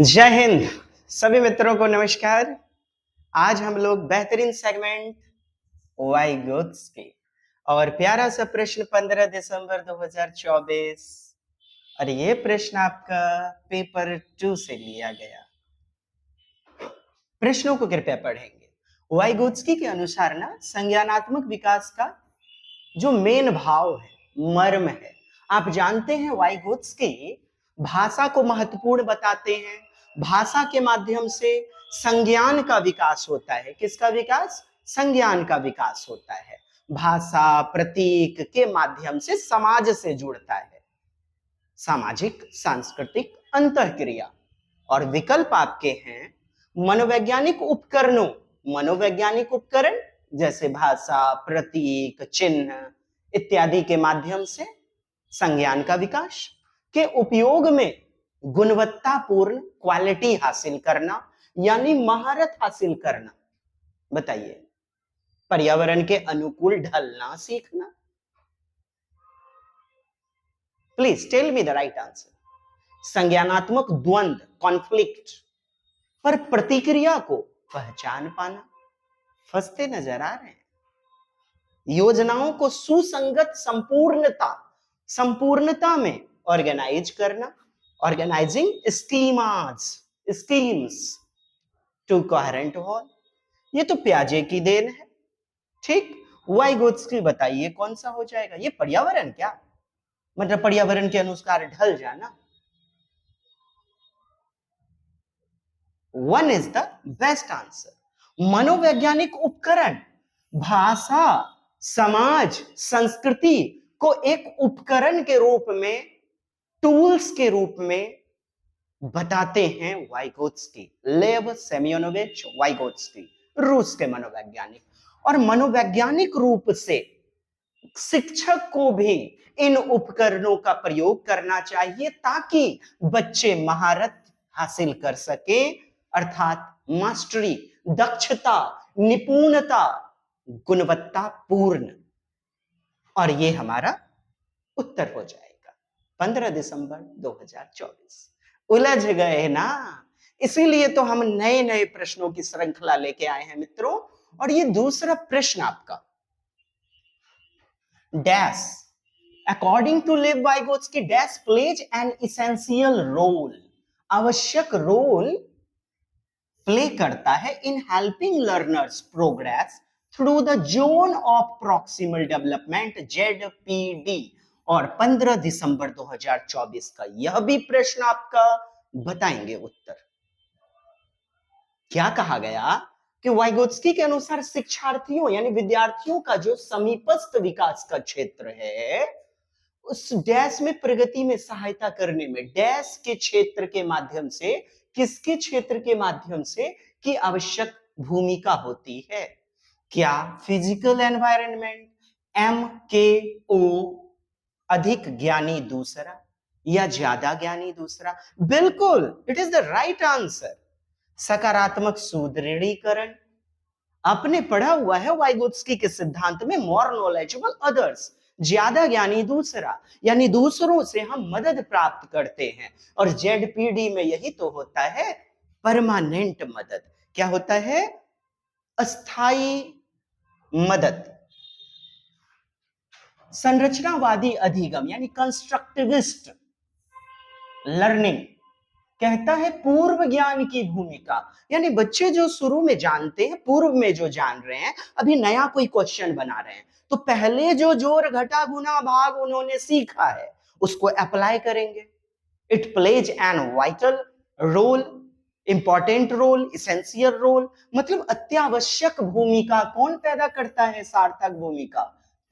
जय हिंद सभी मित्रों को नमस्कार। आज हम लोग बेहतरीन सेगमेंट वाइगोत्स की और प्यारा सा प्रश्न 15 दिसंबर 2024 और ये प्रश्न आपका पेपर 2 से लिया गया। प्रश्नों को कृपया पढ़ेंगे। वाइगोत्स्की के अनुसार ना संज्ञानात्मक विकास का जो मेन भाव है, मर्म है, आप जानते हैं वाइगोत्स्की भाषा को महत्वपूर्ण बताते हैं। भाषा के माध्यम से संज्ञान का विकास होता है। किसका विकास? संज्ञान का विकास होता है। भाषा प्रतीक के माध्यम से समाज से जुड़ता है। सामाजिक सांस्कृतिक अंतःक्रिया और विकल्प आपके हैं मनोवैज्ञानिक उपकरणों, मनोवैज्ञानिक उपकरण जैसे भाषा, प्रतीक, चिन्ह इत्यादि के माध्यम से संज्ञान का विकास के उपयोग में गुणवत्तापूर्ण क्वालिटी हासिल करना यानी महारत हासिल करना। बताइए, पर्यावरण के अनुकूल ढलना सीखना। Please tell me the right answer. संज्ञानात्मक द्वंद्व, कॉन्फ्लिक्ट पर प्रतिक्रिया को पहचान पाना। फंसते नजर आ रहे हैं। योजनाओं को सुसंगत संपूर्णता में ऑर्गेनाइज करना, organising schemes to coherent whole. ये तो प्याजे की देन है। ठीक, वाइगोत्स्की बताइए कौन सा हो जाएगा? ये पर्यावरण क्या? मतलब पर्यावरण के अनुसार ढल जाना। One is the best answer. मनोवैज्ञानिक उपकरण भाषा, समाज, संस्कृति को एक उपकरण के रूप में, टूल्स के रूप में बताते हैं वाइगोत्स्की। लेव सेमियोनोविच वाइगोत्स्की, रूस के मनोवैज्ञानिक। और मनोवैज्ञानिक रूप से शिक्षक को भी इन उपकरणों का प्रयोग करना चाहिए ताकि बच्चे महारत हासिल कर सके, अर्थात मास्टरी, दक्षता, निपुणता, गुणवत्तापूर्ण। और ये हमारा उत्तर हो जाएगा 15 दिसंबर 2024। उलझ गए ना? इसीलिए तो हम नए नए प्रश्नों की श्रृंखला लेके आए हैं मित्रों। और ये दूसरा प्रश्न आपका dash, according to Lev Vygotsky dash plays an essential role, आवश्यक रोल प्ले करता है in helping learners progress through the zone of proximal development ZPD. और 15 दिसंबर 2024 का यह भी प्रश्न आपका बताएंगे उत्तर। क्या कहा गया कि वाइगोत्स्की के अनुसार शिक्षार्थियों यानी विद्यार्थियों का जो समीपस्थ विकास का क्षेत्र है उस डैश में प्रगति में सहायता करने में, डैश के क्षेत्र के माध्यम से, किसके क्षेत्र के माध्यम से की आवश्यक भूमिका होती है? क्या फिजिकल एनवायरनमेंट, एम के ओ, अधिक ज्ञानी दूसरा या ज्यादा ज्ञानी दूसरा? बिल्कुल, it is the right answer. सकारात्मक सुदृढ़ीकरण। आपने पढ़ा हुआ है वाइगोत्स्की के सिद्धांत में, मोर नॉलेजेबल अदर्स, ज्यादा ज्ञानी दूसरा, यानी दूसरों से हम मदद प्राप्त करते हैं। और जेडपीडी में यही तो होता है, परमानेंट मदद। क्या होता है? अस्थाई मदद। संरचनावादी अधिगम यानी कंस्ट्रक्टिविस्ट लर्निंग कहता है पूर्व ज्ञान की भूमिका, यानी बच्चे जो शुरू में जानते हैं, पूर्व में जो जान रहे हैं, अभी नया कोई क्वेश्चन बना रहे हैं तो पहले जो जोड़ घटा गुना भाग उन्होंने सीखा है उसको अप्लाई करेंगे। It plays an vital role, important role, essential role, मतलब अत्यावश्यक भूमिका कौन पैदा करता है? सार्थक भूमिका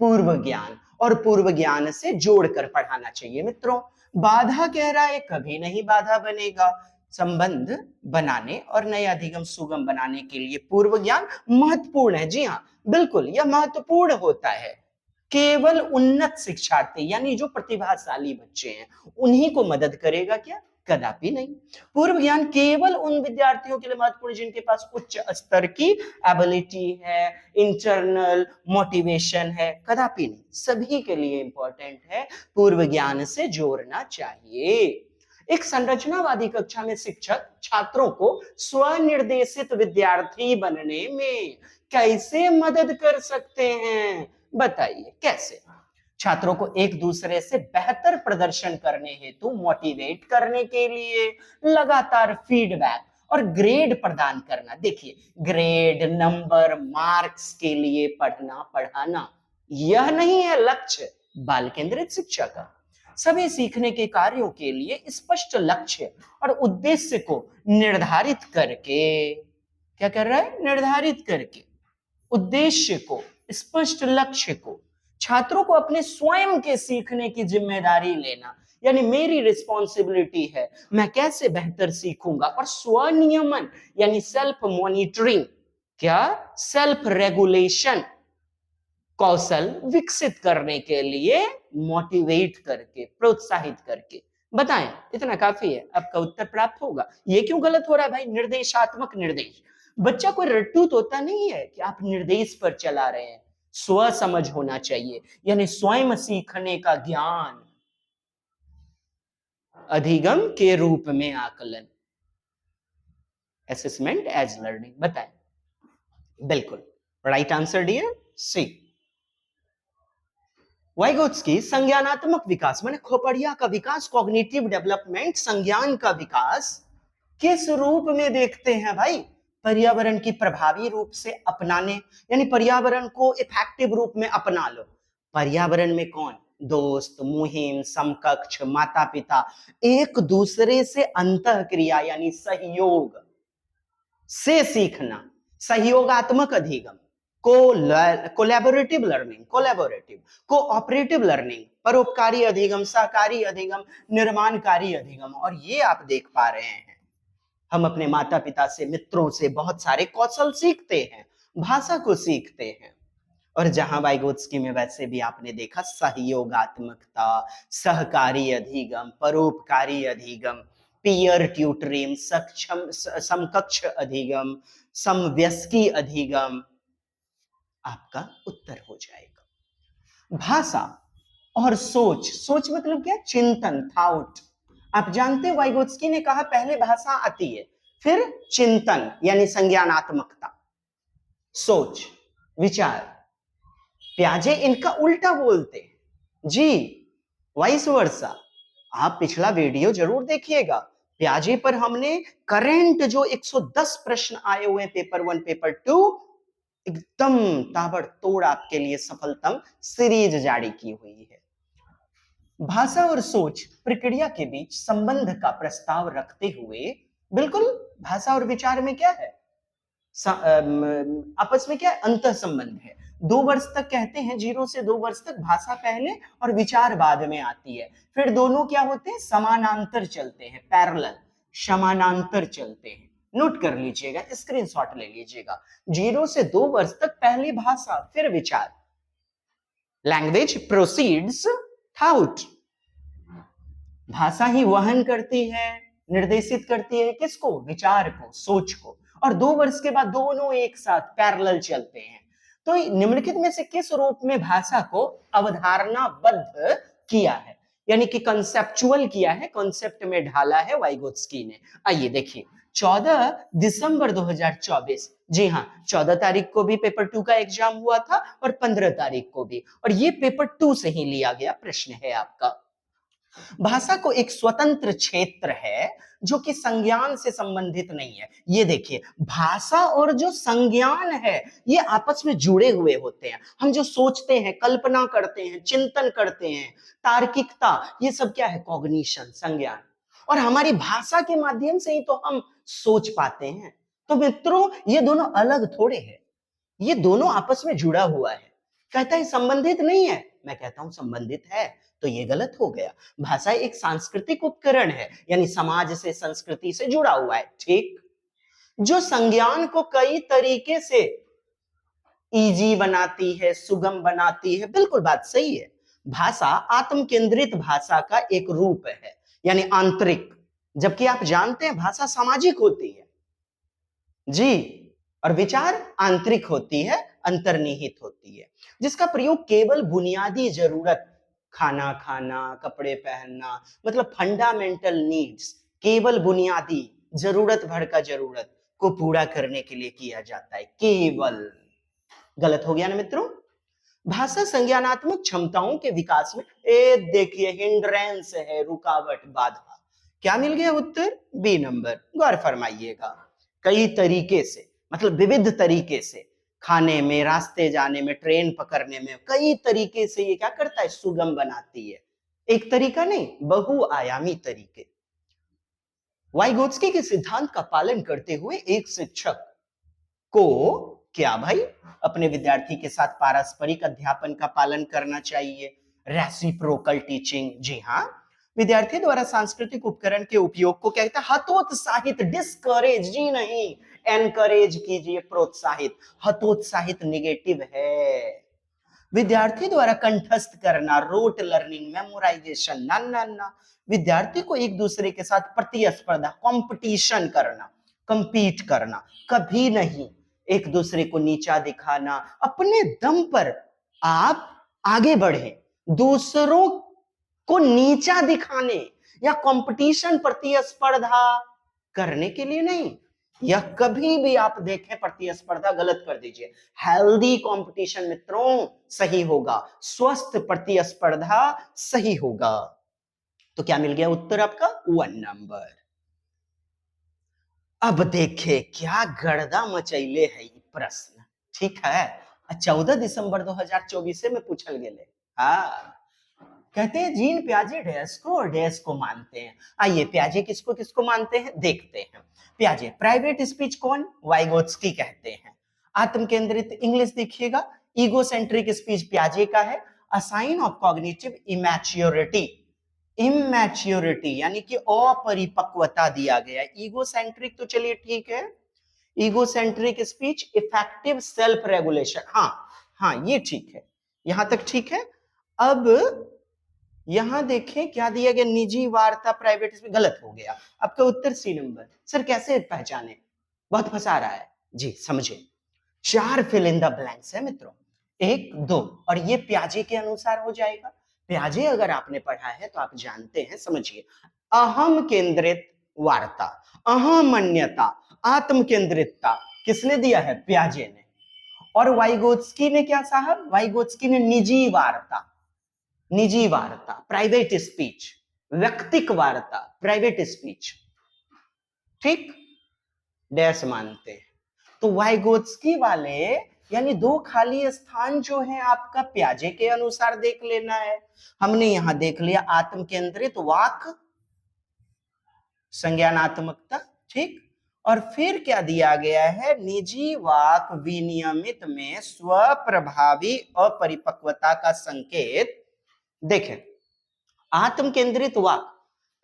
पूर्व ज्ञान। और पूर्व ज्ञान से जोड़कर पढ़ाना चाहिए मित्रों। बाधा कह रहा है कभी नहीं बाधा बनेगा। संबंध बनाने और नए अधिगम सुगम बनाने के लिए पूर्व ज्ञान महत्वपूर्ण है। जी हाँ, बिल्कुल यह महत्वपूर्ण होता है। केवल उन्नत शिक्षार्थी यानी जो प्रतिभाशाली बच्चे हैं उन्हीं को मदद करेगा क्या? कदापि नहीं। पूर्व ज्ञान केवल उन विद्यार्थियों के लिए महत्वपूर्ण जिनके पास उच्च स्तर की एबिलिटी है, इंटरनल मोटिवेशन है। कदापि नहीं, सभी के लिए इंपॉर्टेंट है, पूर्व ज्ञान से जोड़ना चाहिए। एक संरचनावादी कक्षा में शिक्षक छात्रों को स्वनिर्देशित विद्यार्थी बनने में कैसे मदद कर सकते हैं? बताइए कैसे? छात्रों को एक दूसरे से बेहतर प्रदर्शन करने हेतु मोटिवेट करने के लिए लगातार फीडबैक और ग्रेड प्रदान करना। देखिए, ग्रेड, नंबर, मार्क्स के लिए पढ़ना पढ़ाना यह नहीं है लक्ष्य बाल केंद्रित शिक्षा का। सभी सीखने के कार्यों के लिए स्पष्ट लक्ष्य और उद्देश्य को निर्धारित करके, क्या कर रहा है? निर्धारित करके उद्देश्य को, स्पष्ट लक्ष्य को, छात्रों को अपने स्वयं के सीखने की जिम्मेदारी लेना, यानी मेरी रिस्पॉन्सिबिलिटी है, मैं कैसे बेहतर सीखूंगा, और स्वनियमन यानी सेल्फ मॉनिटरिंग, क्या? सेल्फ रेगुलेशन कौशल विकसित करने के लिए मोटिवेट करके, प्रोत्साहित करके। बताएं, इतना काफी है? आपका उत्तर प्राप्त होगा। ये क्यों गलत हो रहा है भाई? निर्देशात्मक निर्देश। बच्चा कोई रट्टू तोता नहीं है कि आप निर्देश पर चला रहे हैं। स्व समझ होना चाहिए, यानी स्वयं सीखने का ज्ञान, अधिगम के रूप में आकलन, असेसमेंट एज लर्निंग। बताएं। बिल्कुल right answer dear C. Vygotsky संज्ञानात्मक विकास माने खोपड़िया का विकास, कॉग्निटिव डेवलपमेंट, संज्ञान का विकास किस रूप में देखते हैं भाई? पर्यावरण की प्रभावी रूप से अपनाने, यानी पर्यावरण को इफेक्टिव रूप में अपना लो। पर्यावरण में कौन? दोस्त, मुहिम, समकक्ष, माता पिता, एक दूसरे से अंतःक्रिया यानी सहयोग से सीखना, सहयोगात्मक अधिगम, कोलैबोरेटिव लर्निंग, कोऑपरेटिव लर्निंग, परोपकारी अधिगम, सहकारी अधिगम, निर्माणकारी अधिगम। और ये आप देख पा रहे हैं, हम अपने माता पिता से, मित्रों से बहुत सारे कौशल सीखते हैं, भाषा को सीखते हैं। और जहां वाइगोत्स्की में वैसे भी आपने देखा सहयोगात्मकता, सहकारी अधिगम, परोपकारी अधिगम, पीयर ट्यूटरिंग, सक्षम समकक्ष अधिगम, समव्यस्की अधिगम, आपका उत्तर हो जाएगा। भाषा और सोच, सोच मतलब क्या? चिंतन, थॉट। आप जानते हैं वाइगोत्स्की ने कहा पहले भाषा आती है, फिर चिंतन यानी संज्ञानात्मकता, सोच, विचार। प्याजे इनका उल्टा बोलते हैं जी, वाइस वर्सा। आप पिछला वीडियो जरूर देखिएगा, प्याजे पर हमने करंट जो 110 प्रश्न आए हुए हैं पेपर 1 पेपर 2, एकदम ताबड़तोड़ आपके लिए सफलतम सीरीज जारी की हुई है। भाषा और सोच प्रक्रिया के बीच संबंध का प्रस्ताव रखते हुए, बिल्कुल भाषा और विचार में क्या है? आपस में क्या है? अंतर संबंध है। 2 वर्ष तक कहते हैं, 0 से 2 वर्ष तक भाषा पहले और विचार बाद में आती है। फिर दोनों क्या होते हैं? समानांतर चलते हैं, पैरेलल, समानांतर चलते हैं। नोट कर लीजिएगा, स्क्रीनशॉट ले लीजिएगा। 0 से 2 वर्ष तक पहले भाषा, फिर विचार। Language proceeds thought. भाषा ही वहन करती है, निर्देशित करती है किसको? विचार को, सोच को। और 2 वर्ष के बाद दोनों एक साथ पैरेलल चलते हैं। तो निम्नलिखित में से किस रूप में भाषा को अवधारणाबद्ध किया है, यानी कि कंसेप्चुअल किया है, कॉन्सेप्ट में ढाला है वाइगोत्स्की ने? आइए देखिए, 14 दिसंबर 2024, जी हाँ, 14 तारीख को भी पेपर 2 का एग्जाम हुआ था और 15 तारीख को भी, और ये पेपर 2 से ही लिया गया प्रश्न है आपका। भाषा को एक स्वतंत्र क्षेत्र है जो कि संज्ञान से संबंधित नहीं है। ये देखिए, भाषा और जो संज्ञान है ये आपस में जुड़े हुए होते हैं। हम जो सोचते हैं, कल्पना करते हैं, चिंतन करते हैं, तार्किकता, ये सब क्या है? कॉग्निशन, संज्ञान। और हमारी भाषा के माध्यम से ही तो हम सोच पाते हैं। तो मित्रों, ये दोनों अलग थोड़े हैं, ये दोनों आपस में जुड़ा हुआ है। कहता है संबंधित नहीं है, मैं कहता हूं संबंधित है, तो ये गलत हो गया। भाषा एक सांस्कृतिक उपकरण है, यानी समाज से, संस्कृति से जुड़ा हुआ है, ठीक, जो संज्ञान को कई तरीके से इजी बनाती है, सुगम बनाती है। बिल्कुल बात सही है। भाषा आत्म केंद्रित भाषा का एक रूप है, यानी आंतरिक, जबकि आप जानते हैं भाषा सामाजिक होती है जी, और विचार आंतरिक होती है, अंतर्निहित होती है, जिसका प्रयोग केवल बुनियादी जरूरत खाना खाना, कपड़े पहनना, मतलब फंडामेंटल नीड्स, केवल बुनियादी जरूरत भर का जरूरत को पूरा करने के लिए किया जाता है, केवल। गलत हो गया ना मित्रों। भाषा संज्ञानात्मक क्षमताओं के विकास में देखिए हिंड्रेंस है, रुकावट, बाधा। क्या मिल गया उत्तर? B number. गौर फरमाइएगा। कई तरीके से, मतलब विविध तरीके से, खाने में, रास्ते जाने में, ट्रेन पकड़ने में, कई तरीके से ये क्या करता है? सुगम बनाती है। एक तरीका नहीं, बहुआयामी तरीके। वाइगोत्स्की के सिद्धांत का पालन करते हुए एक शिक्षक को क्या भाई अपने विद्यार्थी के साथ पारस्परिक अध्यापन का पालन करना चाहिए, रेसिप्रोकल टीचिंग। जी हाँ, विद्यार्थी द्वारा सांस्कृतिक उपकरण के उपयोग को कहता है हतोत्साहित, डिस्करेज जी नहीं, एनकरेज कीजिए, प्रोत्साहित। हतोत्साहित निगेटिव है। विद्यार्थी द्वारा कंठस्थ करना, रोट लर्निंग, मेमोराइजेशन, ना ना ना। विद्यार्थी को एक दूसरे के साथ प्रतिस्पर्धा, कंपटीशन करना, कंपीट करना, कभी नहीं। एक दूसरे को नीचा दिखाना, अपने दम पर आप आगे बढ़े, दूसरों को नीचा दिखाने या कंपटीशन, प्रतिस्पर्धा करने के लिए नहीं। यह कभी भी आप देखें प्रतिस्पर्धा, गलत कर दीजिए। हेल्दी कंपटीशन मित्रों सही होगा, स्वस्थ प्रतिस्पर्धा सही होगा। तो क्या मिल गया उत्तर आपका? 1 नंबर। अब देखे क्या गर्दा मचैले है प्रश्न, ठीक है। 14 दिसंबर 2024 से में पूछल गेले। हाँ, कहते हैं जीन पियाजे डैश को और डैश को मानते हैं। आइए पियाजे किसको किसको मानते हैं देखते हैं। पियाजे प्राइवेट स्पीच कौन? वाइगोत्स्की कहते हैं। आत्म केंद्रित इंग्लिश देखिएगा, ईगोसेंट्रिक स्पीच पियाजे का है। A sign of cognitive immaturity, immaturity यानी कि अपरिपक्वता दिया गया है। ईगोसेंट्रिक तो चलिए ठीक है, egocentric speech, effective self regulation, हाँ हाँ ये ठीक है, यहां तक ठीक है। अब यहां देखें क्या दिया गया, निजी वार्ता, प्राइवेट स्पीच, गलत हो गया। आपका उत्तर सी नंबर। सर कैसे पहचाने? बहुत फंसा रहा है जी, समझे। 4 फिल इन द ब्लैंक्स है मित्रों, 1 2, और ये प्याजे के अनुसार हो जाएगा। प्याजे अगर आपने पढ़ा है तो आप जानते हैं, समझिए। अहम केंद्रित वार्ता, अहमन्यता, आत्म केंद्रितता किसने दिया है? प्याजे ने। और वाइगोत्स्की ने क्या साहब? वाइगोत्स्की ने निजी वार्ता, निजी वार्ता, प्राइवेट स्पीच, व्यक्तिक वार्ता, प्राइवेट स्पीच, ठीक, डैश मानते हैं। तो वाइगोत्स्की वाले यानी 2 खाली स्थान जो है आपका प्याजे के अनुसार देख लेना है। हमने यहां देख लिया आत्म केंद्रित वाक, संज्ञानात्मकता, ठीक। और फिर क्या दिया गया है? निजी वाक विनियमित में स्वप्रभावी अपरिपक्वता का संकेत। देखें, आत्म केंद्रित वाक,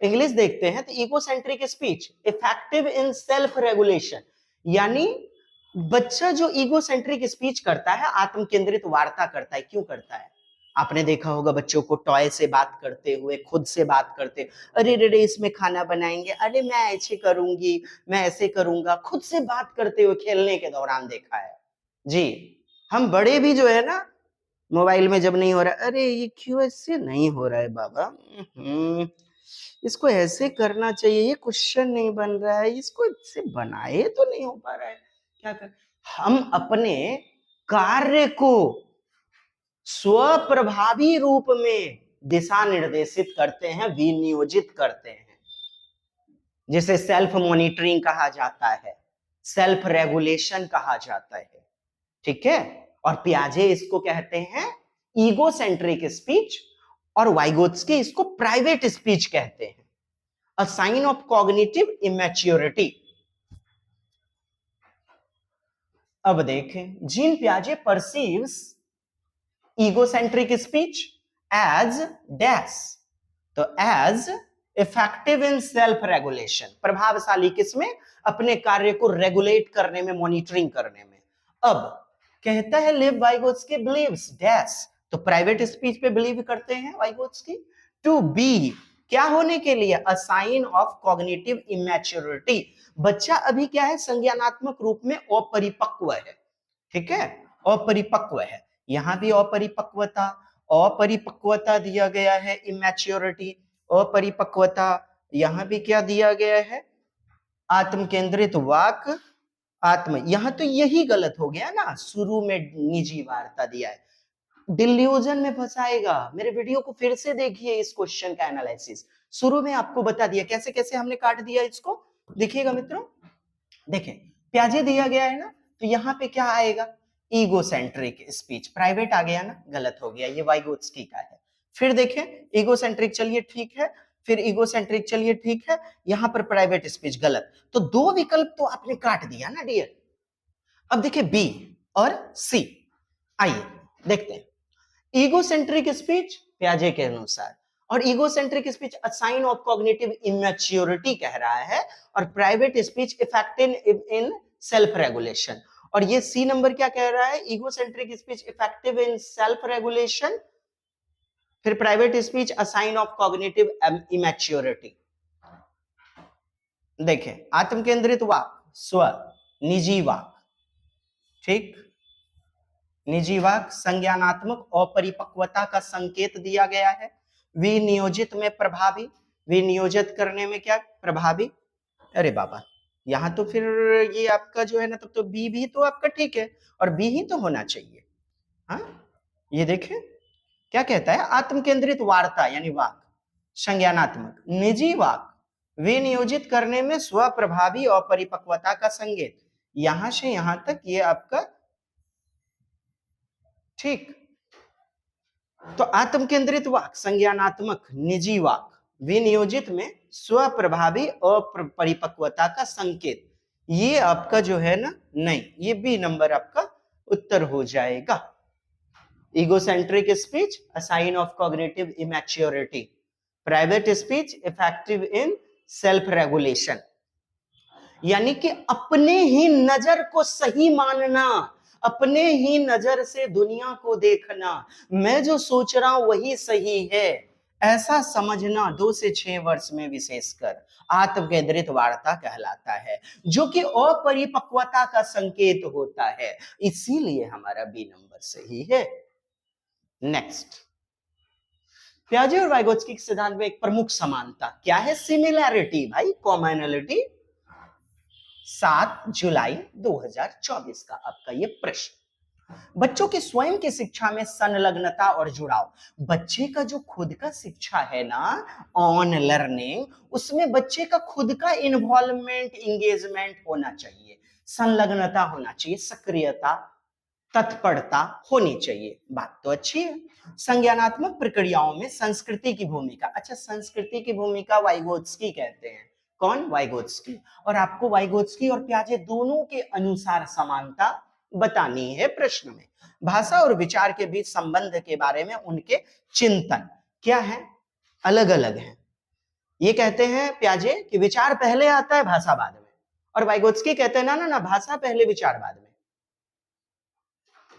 इंग्लिश देखते हैं तो egocentric speech, effective in self regulation, यानी बच्चा जो ईगोसेंट्रिक स्पीच करता है, आत्म केंद्रित वार्ता करता है। क्यों करता है? आपने देखा होगा बच्चों को टॉय से बात करते हुए, खुद से बात करते, अरे रे रे इसमें खाना बनाएंगे, अरे मैं ऐसे करूंगी, मैं ऐसे करूंगा, खुद से बात करते हुए खेलने के दौरान देखा है जी। हम बड़े भी जो है ना, मोबाइल में जब नहीं हो रहा, अरे ये क्यों ऐसे नहीं हो रहा है बाबा, इसको ऐसे करना चाहिए, ये क्वेश्चन नहीं बन रहा है, इसको इससे बनाए तो नहीं हो पा रहा है, क्या कर। हम अपने कार्य को स्वप्रभावी रूप में दिशा निर्देशित करते हैं, विनियोजित करते हैं, जिसे सेल्फ मॉनिटरिंग कहा जाता है, सेल्फ रेगुलेशन कहा जाता है, ठीक है। और पियाजे इसको कहते हैं ईगोसेंट्रिक स्पीच, और वाइगोत्स्की इसको प्राइवेट स्पीच कहते हैं, a sign of cognitive immaturity. अब देखें, जीन पियाजे perceives egocentric speech as dash, तो as effective in self regulation, प्रभावशाली किसमें? अपने कार्य को रेगुलेट करने में, मॉनिटरिंग करने में। अब कहता है लिव वाइगोत्स्की बिलीव्स डैश, तो प्राइवेट स्पीच पे बिलीव करते हैं वाइगोत्स्की। टू बी क्या होने के लिए? A sign of cognitive immaturity, बच्चा अभी क्या है? संज्ञानात्मक रूप में अपरिपक्व है, ठीक है, अपरिपक्व है। यहां भी अपरिपक्वता, अपरिपक्वता दिया गया है, इमैच्योरिटी, अपरिपक्वता। यहां भी क्या दिया गया है, आत्म केंद्रित वाक, आत्म, यहां तो यही गलत हो गया ना, शुरू में निजी वार्ता दिया है, डिल्यूजन में फंसाएगा। मेरे वीडियो को फिर से देखिए, इस क्वेश्चन का एनालिसिस शुरू में आपको बता दिया कैसे कैसे हमने काट दिया इसको। देखिएगा मित्रों, देखें प्याजे दिया गया है ना, तो यहां पे क्या आएगा, ईगोसेंट्रिक स्पीच, प्राइवेट आ गया ना, गलत हो गया, ये वाइगोत्स्की का है। फिर देखें ईगोसेंट्रिक, चलिए ठीक है, फिर ईगोसेंट्रिक, चलिए ठीक है, यहां पर प्राइवेट स्पीच गलत, तो दो विकल्प तो आपने काट दिया ना डियर। अब देखिए बी और सी, आइए देखते हैं। ईगोसेंट्रिक स्पीच प्याजे के अनुसार, और egocentric speech a sign of cognitive immaturity कह रहा है, और private speech effective in self regulation. और ये सी नंबर क्या कह रहा है, egocentric speech effective in self regulation, फिर private speech a sign of cognitive immaturity. देखें आत्म केंद्रित वाक स्व, निजी वाक, ठीक, निजी वाक संज्ञानात्मक अपरिपक्वता का संकेत दिया गया है। विनियोजित में प्रभावी, विनियोजित करने में क्या प्रभावी, अरे बाबा यहां तो फिर ये आपका जो है ना, तब तो बी भी तो आपका ठीक है, और बी ही तो होना चाहिए। हाँ ये देखें क्या कहता है, आत्म केंद्रित वार्ता यानी वाक संज्ञानात्मक, निजी वाक विनियोजित करने में स्वप्रभावी अपरिपक्वता का संकेत, यहां से यहां तक ये आपका ठीक। तो आत्म केंद्रित वाक संज्ञानात्मक निजी वाक विनियोजित में स्वप्रभावी अपरिपक्वता का संकेत, ये आपका जो है ना, नहीं, ये बी नंबर आपका उत्तर हो जाएगा। Egocentric speech a sign of cognitive immaturity, private speech effective in self regulation, यानी कि अपने ही नजर को सही मानना, अपने ही नजर से दुनिया को देखना, मैं जो सोच रहा हूं वही सही है, ऐसा समझना 2 से 6 वर्ष में विशेषकर आत्म केंद्रित वार्ता कहलाता है, जो कि अपरिपक्वता का संकेत होता है। इसीलिए हमारा बी नंबर सही है। नेक्स्ट, पियाजे और वाइगोत्स्की के सिद्धांत में एक प्रमुख समानता क्या है, सिमिलैरिटी भाई, कॉमनलिटी। 7 जुलाई 2024 का आपका ये प्रश्न, बच्चों की स्वयं की शिक्षा में संलग्नता और जुड़ाव, बच्चे का जो खुद का शिक्षा है ना, ऑन लर्निंग, उसमें बच्चे का खुद का इन्वॉल्वमेंट, इंगेजमेंट होना चाहिए, संलग्नता होना चाहिए, सक्रियता, तत्परता होनी चाहिए, बात तो अच्छी है। संज्ञानात्मक प्रक्रियाओं में संस्कृति की भूमिका, अच्छा संस्कृति की भूमिका वाइगोत्स्की कहते हैं, कौन, वाइगोत्स्की, और आपको वाइगोत्स्की और पियाजे दोनों के अनुसार समानता बतानी है प्रश्न में। भाषा और विचार के बीच संबंध के बारे में उनके चिंतन क्या है, अलग अलग हैं। ये कहते हैं पियाजे कि विचार पहले आता है, भाषा बाद में, और वाइगोत्स्की कहते हैं ना ना ना, भाषा पहले विचार बाद में।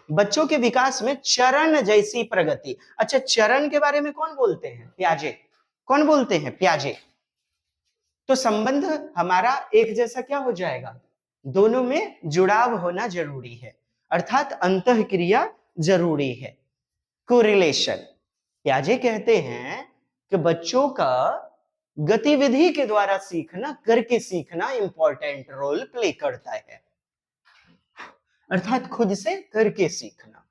बच्चों के विकास में चरण जैसी प्रगति, अच्छा चरण के बारे में कौन बोलते हैं, पियाजे, कौन बोलते हैं, पियाजे। तो संबंध हमारा एक जैसा क्या हो जाएगा, दोनों में जुड़ाव होना जरूरी है, अर्थात अंतःक्रिया जरूरी है, कोरिलेशन। पियाजे कहते हैं कि बच्चों का गतिविधि के द्वारा सीखना, करके सीखना इंपॉर्टेंट रोल प्ले करता है, अर्थात खुद से करके सीखना।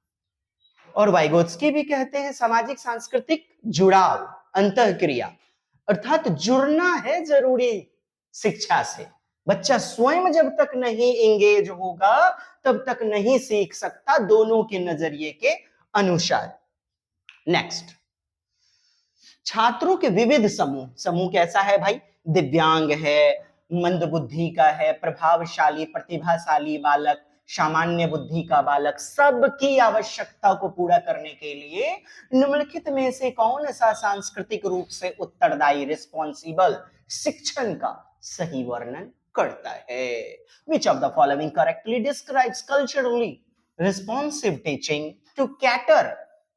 और वाइगोत्स्की भी कहते हैं सामाजिक सांस्कृतिक जुड़ाव, अंतःक्रिया, अर्थात जुड़ना है जरूरी शिक्षा से, बच्चा स्वयं जब तक नहीं इंगेज होगा तब तक नहीं सीख सकता, दोनों के नजरिए के अनुसार। नेक्स्ट, छात्रों के विविध समूह, समूह कैसा है भाई, दिव्यांग है, मंदबुद्धि का है, प्रभावशाली प्रतिभाशाली बालक, सामान्य बुद्धि का बालक, सबकी आवश्यकता को पूरा करने के लिए निम्नलिखित में से कौन सा सांस्कृतिक रूप से उत्तरदायी, रिस्पॉन्सिबल शिक्षण का सही वर्णन करता है। Which of the following correctly describes culturally responsive teaching to cater,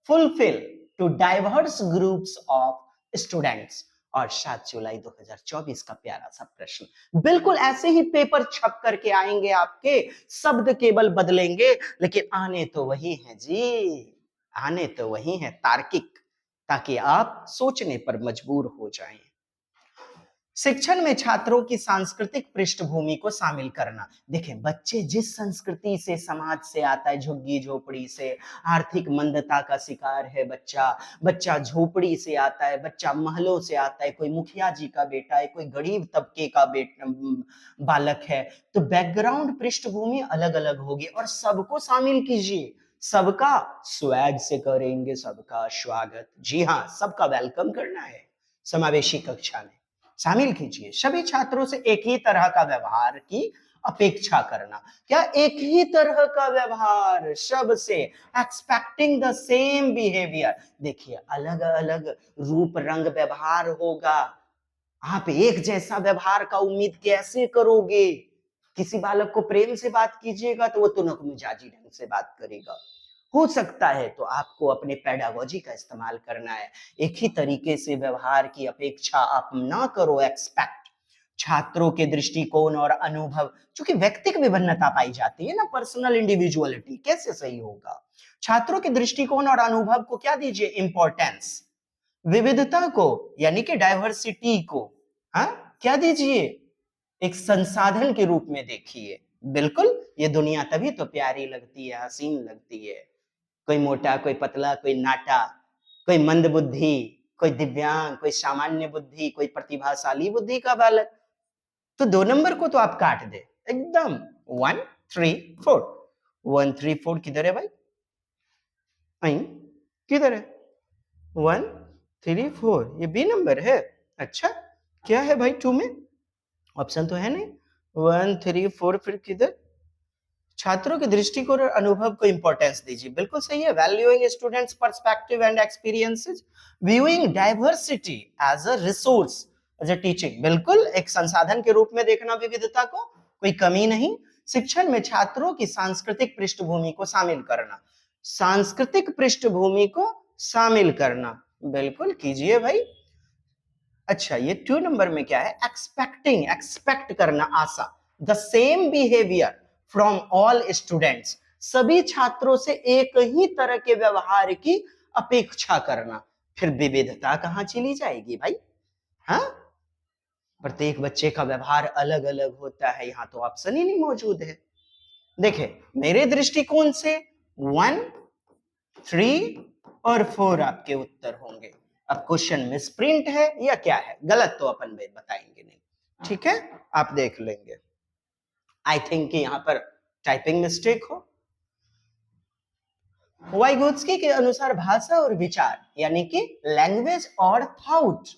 fulfill to diverse groups of students। और 7 जुलाई 2024 का प्यारा सा प्रश्न, बिल्कुल ऐसे ही पेपर छप करके आएंगे आपके, शब्द केवल बदलेंगे लेकिन आने तो वही है जी, आने तो वही है तार्किक, ताकि आप सोचने पर मजबूर हो जाएं। शिक्षण में छात्रों की सांस्कृतिक पृष्ठभूमि को शामिल करना। देखें, बच्चे जिस संस्कृति से, समाज से आता है, झुग्गी झोपड़ी से, आर्थिक मंदता का शिकार है बच्चा, बच्चा झोपड़ी से आता है, बच्चा महलों से आता है, कोई मुखिया जी का बेटा है, कोई गरीब तबके का बालक है, तो बैकग्राउंड पृष्ठभूमि अलग अलग होगी और सबको शामिल कीजिए। सबका स्वैग से करेंगे सबका स्वागत। जी हाँ, सबका वेलकम करना है समावेशी कक्षा में। शामिल कीजिए सभी छात्रों से एक ही तरह का व्यवहार की अपेक्षा करना। क्या एक ही तरह का व्यवहार सबसे, एक्सपेक्टिंग द सेम बिहेवियर। देखिए, अलग अलग रूप रंग व्यवहार होगा, आप एक जैसा व्यवहार का उम्मीद कैसे करोगे? किसी बालक को प्रेम से बात कीजिएगा तो वो तुनक मिजाजी ढंग से बात करेगा। हो सकता है तो आपको अपने पेडागोजी का इस्तेमाल करना है। एक ही तरीके से व्यवहार की अपेक्षा आप ना करो, एक्सपेक्ट। छात्रों के दृष्टिकोण और अनुभव, क्योंकि व्यक्तिगत विभिन्नता पाई जाती है ना, पर्सनल इंडिविजुअलिटी, कैसे सही होगा? छात्रों के दृष्टिकोण और अनुभव को क्या दीजिए? इंपॉर्टेंस। विविधता को, यानी कि डाइवर्सिटी को, हाँ, क्या दीजिए? एक संसाधन के रूप में देखिए। बिल्कुल, ये दुनिया तभी तो प्यारी लगती है, हसीन लगती है। कोई मोटा, कोई पतला, कोई नाटा, कोई मंद बुद्धि, कोई दिव्यांग, कोई सामान्य बुद्धि, कोई प्रतिभाशाली बुद्धि का बालक। तो 2 नंबर को तो आप काट दे एकदम। 1 3 4, 1 3 4 किधर है भाई? आई किधर है? 1 3 4, ये बी नंबर है। अच्छा, क्या है भाई 2 में? ऑप्शन तो है नहीं। 1 3 4 फिर किधर? छात्रों के दृष्टिकोण और अनुभव को इंपॉर्टेंस दीजिए। बिल्कुल सही है। Valuing students perspective and experiences, viewing diversity as a resource, as a teaching. बिल्कुल, एक संसाधन के रूप में देखना विविधता को, कोई कमी नहीं। शिक्षण में छात्रों की सांस्कृतिक पृष्ठभूमि को शामिल करना। सांस्कृतिक पृष्ठभूमि को शामिल करना, बिल्कुल कीजिए भाई। अच्छा, ये 2 नंबर में क्या है? एक्सपेक्टिंग, एक्सपेक्ट करना, आशा। The same behaviour from all students, सभी छात्रों से एक ही तरह के व्यवहार की अपेक्षा करना। फिर विविधता कहां चली जाएगी भाई? हाँ, प्रत्येक बच्चे का व्यवहार अलग अलग होता है, यहां तो ऑप्शन ही नहीं मौजूद है। देखे, मेरे दृष्टिकोण से 1 3 और 4 आपके उत्तर होंगे। अब क्वेश्चन में स्प्रिंट है या क्या है, गलत तो अपन बताएंगे नहीं, ठीक है? आप देख लेंगे। आई थिंक कि यहां पर टाइपिंग मिस्टेक हो। वाइगोत्स्की के अनुसार भाषा और विचार, यानी कि लैंग्वेज और थॉट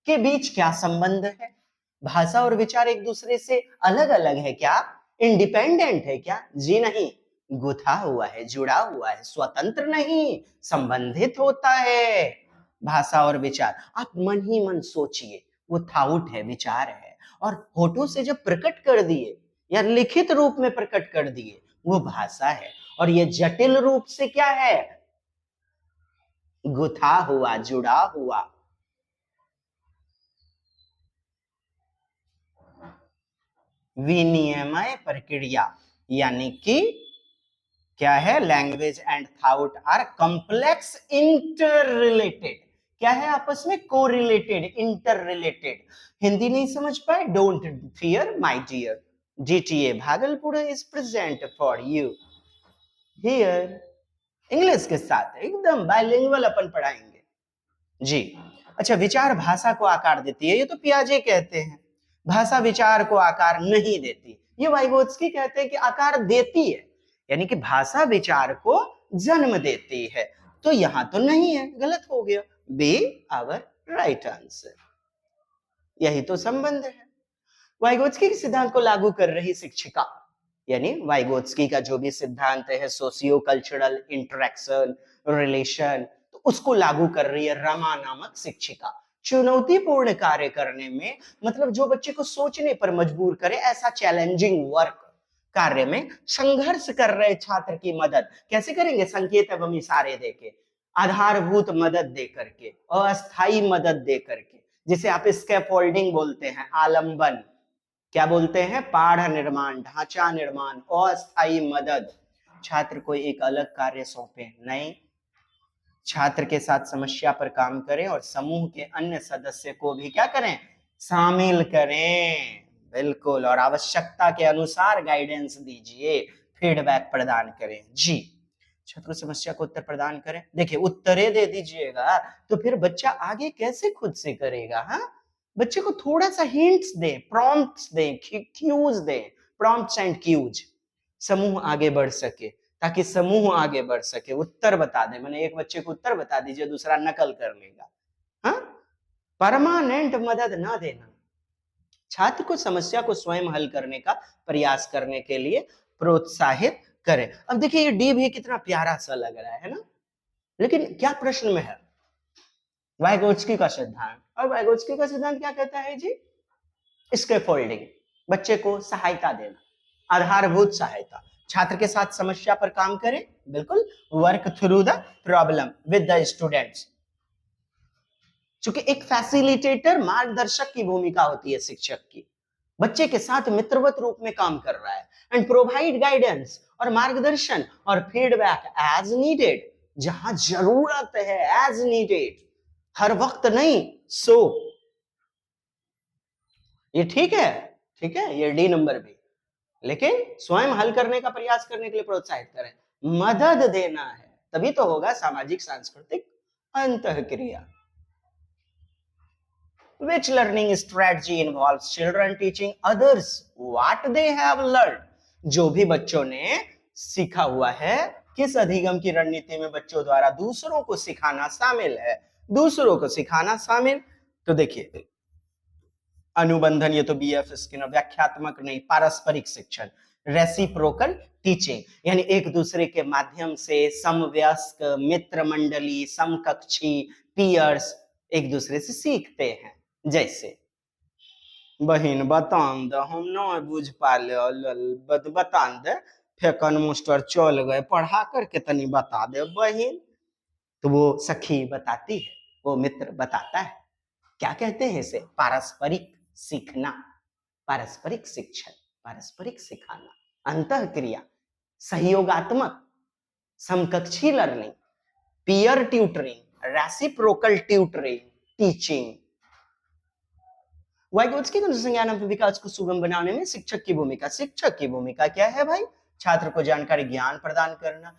के बीच क्या संबंध है? भाषा और विचार एक दूसरे से अलग अलग है क्या? इंडिपेंडेंट है क्या? जी नहीं, गुथा हुआ है, जुड़ा हुआ है, स्वतंत्र नहीं, संबंधित होता है। भाषा और विचार, आप मन ही मन सोचिए, वो थाउट है, विचार है, और होठों से जब प्रकट कर दिए या लिखित रूप में प्रकट कर दिए, वो भाषा है। और ये जटिल रूप से क्या है? गुथा हुआ, जुड़ा हुआ। विनिमय प्रक्रिया, यानी कि क्या है? Language and thought are complex interrelated. क्या है? आपस में कोरिलेटेड, इंटर रिलेटेड। हिंदी नहीं समझ पाए? Don't fear my dear, GTA Bhagalpur is present for you here. English के साथ एकदम बाइलिंगुअल अपन पढ़ाएंगे जी। अच्छा, विचार भाषा को आकार देती है, ये तो पियाजे कहते हैं। भाषा विचार को आकार नहीं देती, ये वाइगोत्स्की कहते हैं कि आकार देती है, यानी कि भाषा विचार को जन्म देती है। तो यहां तो नहीं है, गलत हो गया। B our right answer. यही तो संबंध है। वाइगोत्स्की के सिद्धांत को लागू कर रही शिक्षिका, यानी वाइगोत्स्की का जो भी सिद्धांत है, सोशियो कल्चरल इंटरेक्शन, रिलेशन, तो उसको लागू कर रही है रमा नामक शिक्षिका। चुनौतीपूर्ण कार्य करने में, मतलब जो बच्चे को सोचने पर मजबूर करे, ऐसा चैलेंजिंग वर्क कार्य में संघर्ष कर रहे छात्र की मदद कैसे करेंगे? संकेत एवं इशारे देके, आधारभूत मदद दे करके, अस्थाई मदद दे करके, जिसे आप स्कैफोल्डिंग बोलते हैं, आलंबन, क्या बोलते हैं? पाढ़ निर्माण, ढांचा निर्माण, अस्थाई मदद। छात्र को एक अलग कार्य सौंपे नहीं, छात्र के साथ समस्या पर काम करें और समूह के अन्य सदस्य को भी क्या करें, शामिल करें। बिल्कुल, और आवश्यकता के अनुसार गाइडेंस दीजिए, फीडबैक प्रदान करें। जी, छात्र समस्या को उत्तर प्रदान करें। देखिए, उत्तरें दे दीजिएगा तो फिर बच्चा आगे कैसे खुद से करेगा। हाँ, बच्चे को थोड़ा सा हिंट्स दें, प्रॉम्प्ट्स दें, क्यूज दें, प्रॉम्प्ट्स एंड क्यूज, समूह आगे बढ़ सके, ताकि समूह आगे बढ़ सके। उत्तर बता दे, मैंने एक बच्चे को उत्तर बता दीजिए, दूसरा नकल कर लेगा। हाँ, परमानेंट मदद ना देना, छात्र को समस्या को स्वयं हल करने का प्रयास करने के लिए प्रोत्साहित करें। अब देखिए ये डी भी कितना प्यारा सा लग रहा है ना, लेकिन क्या प्रश्न में है, वाइगोत्स्की का सिद्धांत। और वाइगोत्स्की का सिद्धांत क्या कहता है जी, स्कैफोल्डिंग, बच्चे को सहायता देना, आधारभूत सहायता, छात्र के साथ समस्या पर काम करें, बिल्कुल, work through the problem with the students. चूंकि एक फैसिलिटेटर, मार्गदर्शक की भूमिका होती है शिक्षक की, बच्चे के साथ मित्रवत रूप में काम कर रहा है, एंड प्रोवाइड गाइडेंस और मार्गदर्शन और फीडबैक एज नीडेड, जहां जरूरत है, एज नीडेड, हर वक्त नहीं। सो ये ठीक है, ठीक है, ये डी नंबर भी, लेकिन स्वयं हल करने का प्रयास करने के लिए प्रोत्साहित करें, मदद देना है, तभी तो होगा सामाजिक सांस्कृतिक अंतःक्रिया। Which learning strategy involves children teaching others what they have learned? जो भी बच्चों ने सीखा हुआ है, किस अधिगम की रणनीति में बच्चों द्वारा दूसरों को सिखाना शामिल है, दूसरों को सिखाना शामिल। तो देखिए, अनुबंधन, ये तो बीएफ स्किनर, व्याख्यात्मक नहीं, पारस्परिक शिक्षण, रेसिप्रोकल टीचिंग, यानी एक दूसरे के माध्यम से समवयस्क, मित्र मंडली, समकक्षी, पीयर्स एक दूसरे से सीखते हैं। जैसे बहिन बतान द, हम न बुझ पाले, बतान दे, फेकन मास्टर चल गए, पढ़ा करके तनी बता दे बहिन। तो वो सखी बताती है, वो मित्र बताता है। क्या कहते हैं इसे, पारस्परिक सीखना, पारस्परिक शिक्षण, पारस्परिक सिखाना, अंतःक्रिया, सहयोगात्मक, समकक्षी learning, peer tutoring, reciprocal tutoring, teaching. Vygotsky के अनुसंधान और विकास को सुगम बनाने में शिक्षक की भूमिका, शिक्षक की भूमिका क्या है भाई, छात्र को जानकारी ज्ञान प्रदान करना,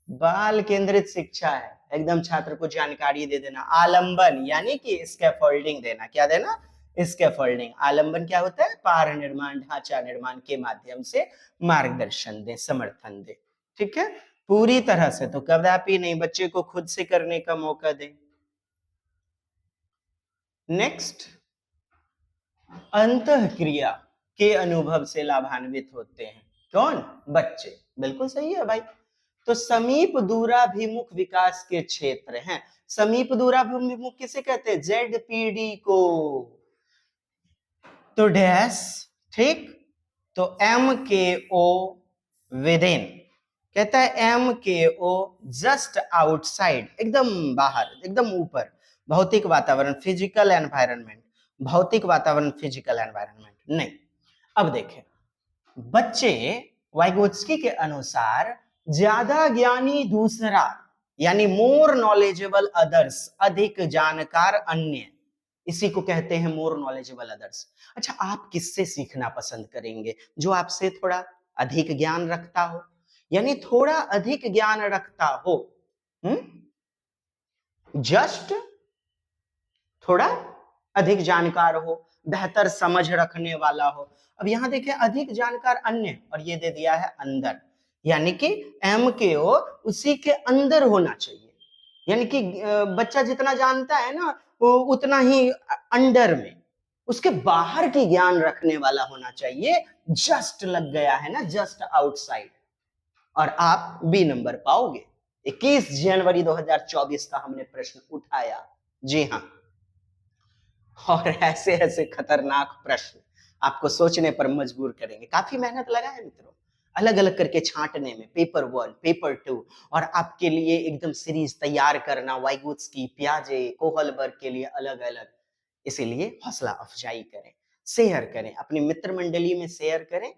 बाल केंद्रित शिक्षा है, एकदम छात्र को जानकारी दे देना, आलंबन यानी कि स्कैफोल्डिंग देना, क्या देना, स्कैफोल्डिंग। आलंबन क्या होता है, पार निर्माण, ढांचा निर्माण के माध्यम से मार्गदर्शन दे, समर्थन दे, ठीक है, पूरी तरह से तो कदापि नहीं, बच्चे को खुद से करने का मौका दे। नेक्स्ट, अंतःक्रिया के अनुभव से लाभान्वित होते हैं कौन, बच्चे, बिल्कुल सही है भाई। तो समीप दूराभिमुख विकास के क्षेत्र हैं, समीप दूराभिमुख किसे कहते हैं, जेडपीडी को, तो डैश, ठीक, तो एम के ओ विदिन, कहता है एम के ओ जस्ट आउटसाइड, एकदम बाहर, एकदम ऊपर, भौतिक वातावरण, फिजिकल एनवायरनमेंट, भौतिक वातावरण, फिजिकल एनवायरनमेंट नहीं। अब देखें, बच्चे वाइगोत्स्की के अनुसार ज्यादा ज्ञानी दूसरा, यानी मोर नॉलेजेबल अदर्स, अधिक जानकार अन्य, इसी को कहते हैं मोर नॉलेजेबल अदर्स। अच्छा, आप किससे सीखना पसंद करेंगे, जो आपसे थोड़ा अधिक ज्ञान रखता हो, यानी थोड़ा अधिक ज्ञान रखता हो, जस्ट थोड़ा अधिक जानकार हो, बेहतर समझ रखने वाला हो। अब यहां देखिए, अधिक जानकार अन्य, और ये दे दिया है अंदर, यानी कि एम के ओ उसी के अंदर होना चाहिए, यानी कि बच्चा जितना जानता है ना, वो उतना ही अंडर में, उसके बाहर की ज्ञान रखने वाला होना चाहिए। जस्ट लग गया है ना, जस्ट आउटसाइड, और आप बी नंबर पाओगे। 21 जनवरी 2024 का हमने प्रश्न उठाया, जी हाँ, और ऐसे ऐसे खतरनाक प्रश्न आपको सोचने पर मजबूर करेंगे। काफी मेहनत लगा है मित्रों, अलग अलग करके छांटने में, पेपर 1, पेपर 2, और आपके लिए एकदम सीरीज तैयार करना, वाइगोत्स्की, पियाजे, कोहलबर्ग के लिए अलग अलग। इसीलिए हौसला अफजाई करें, शेयर करें, अपनी मित्र मंडली में शेयर करें,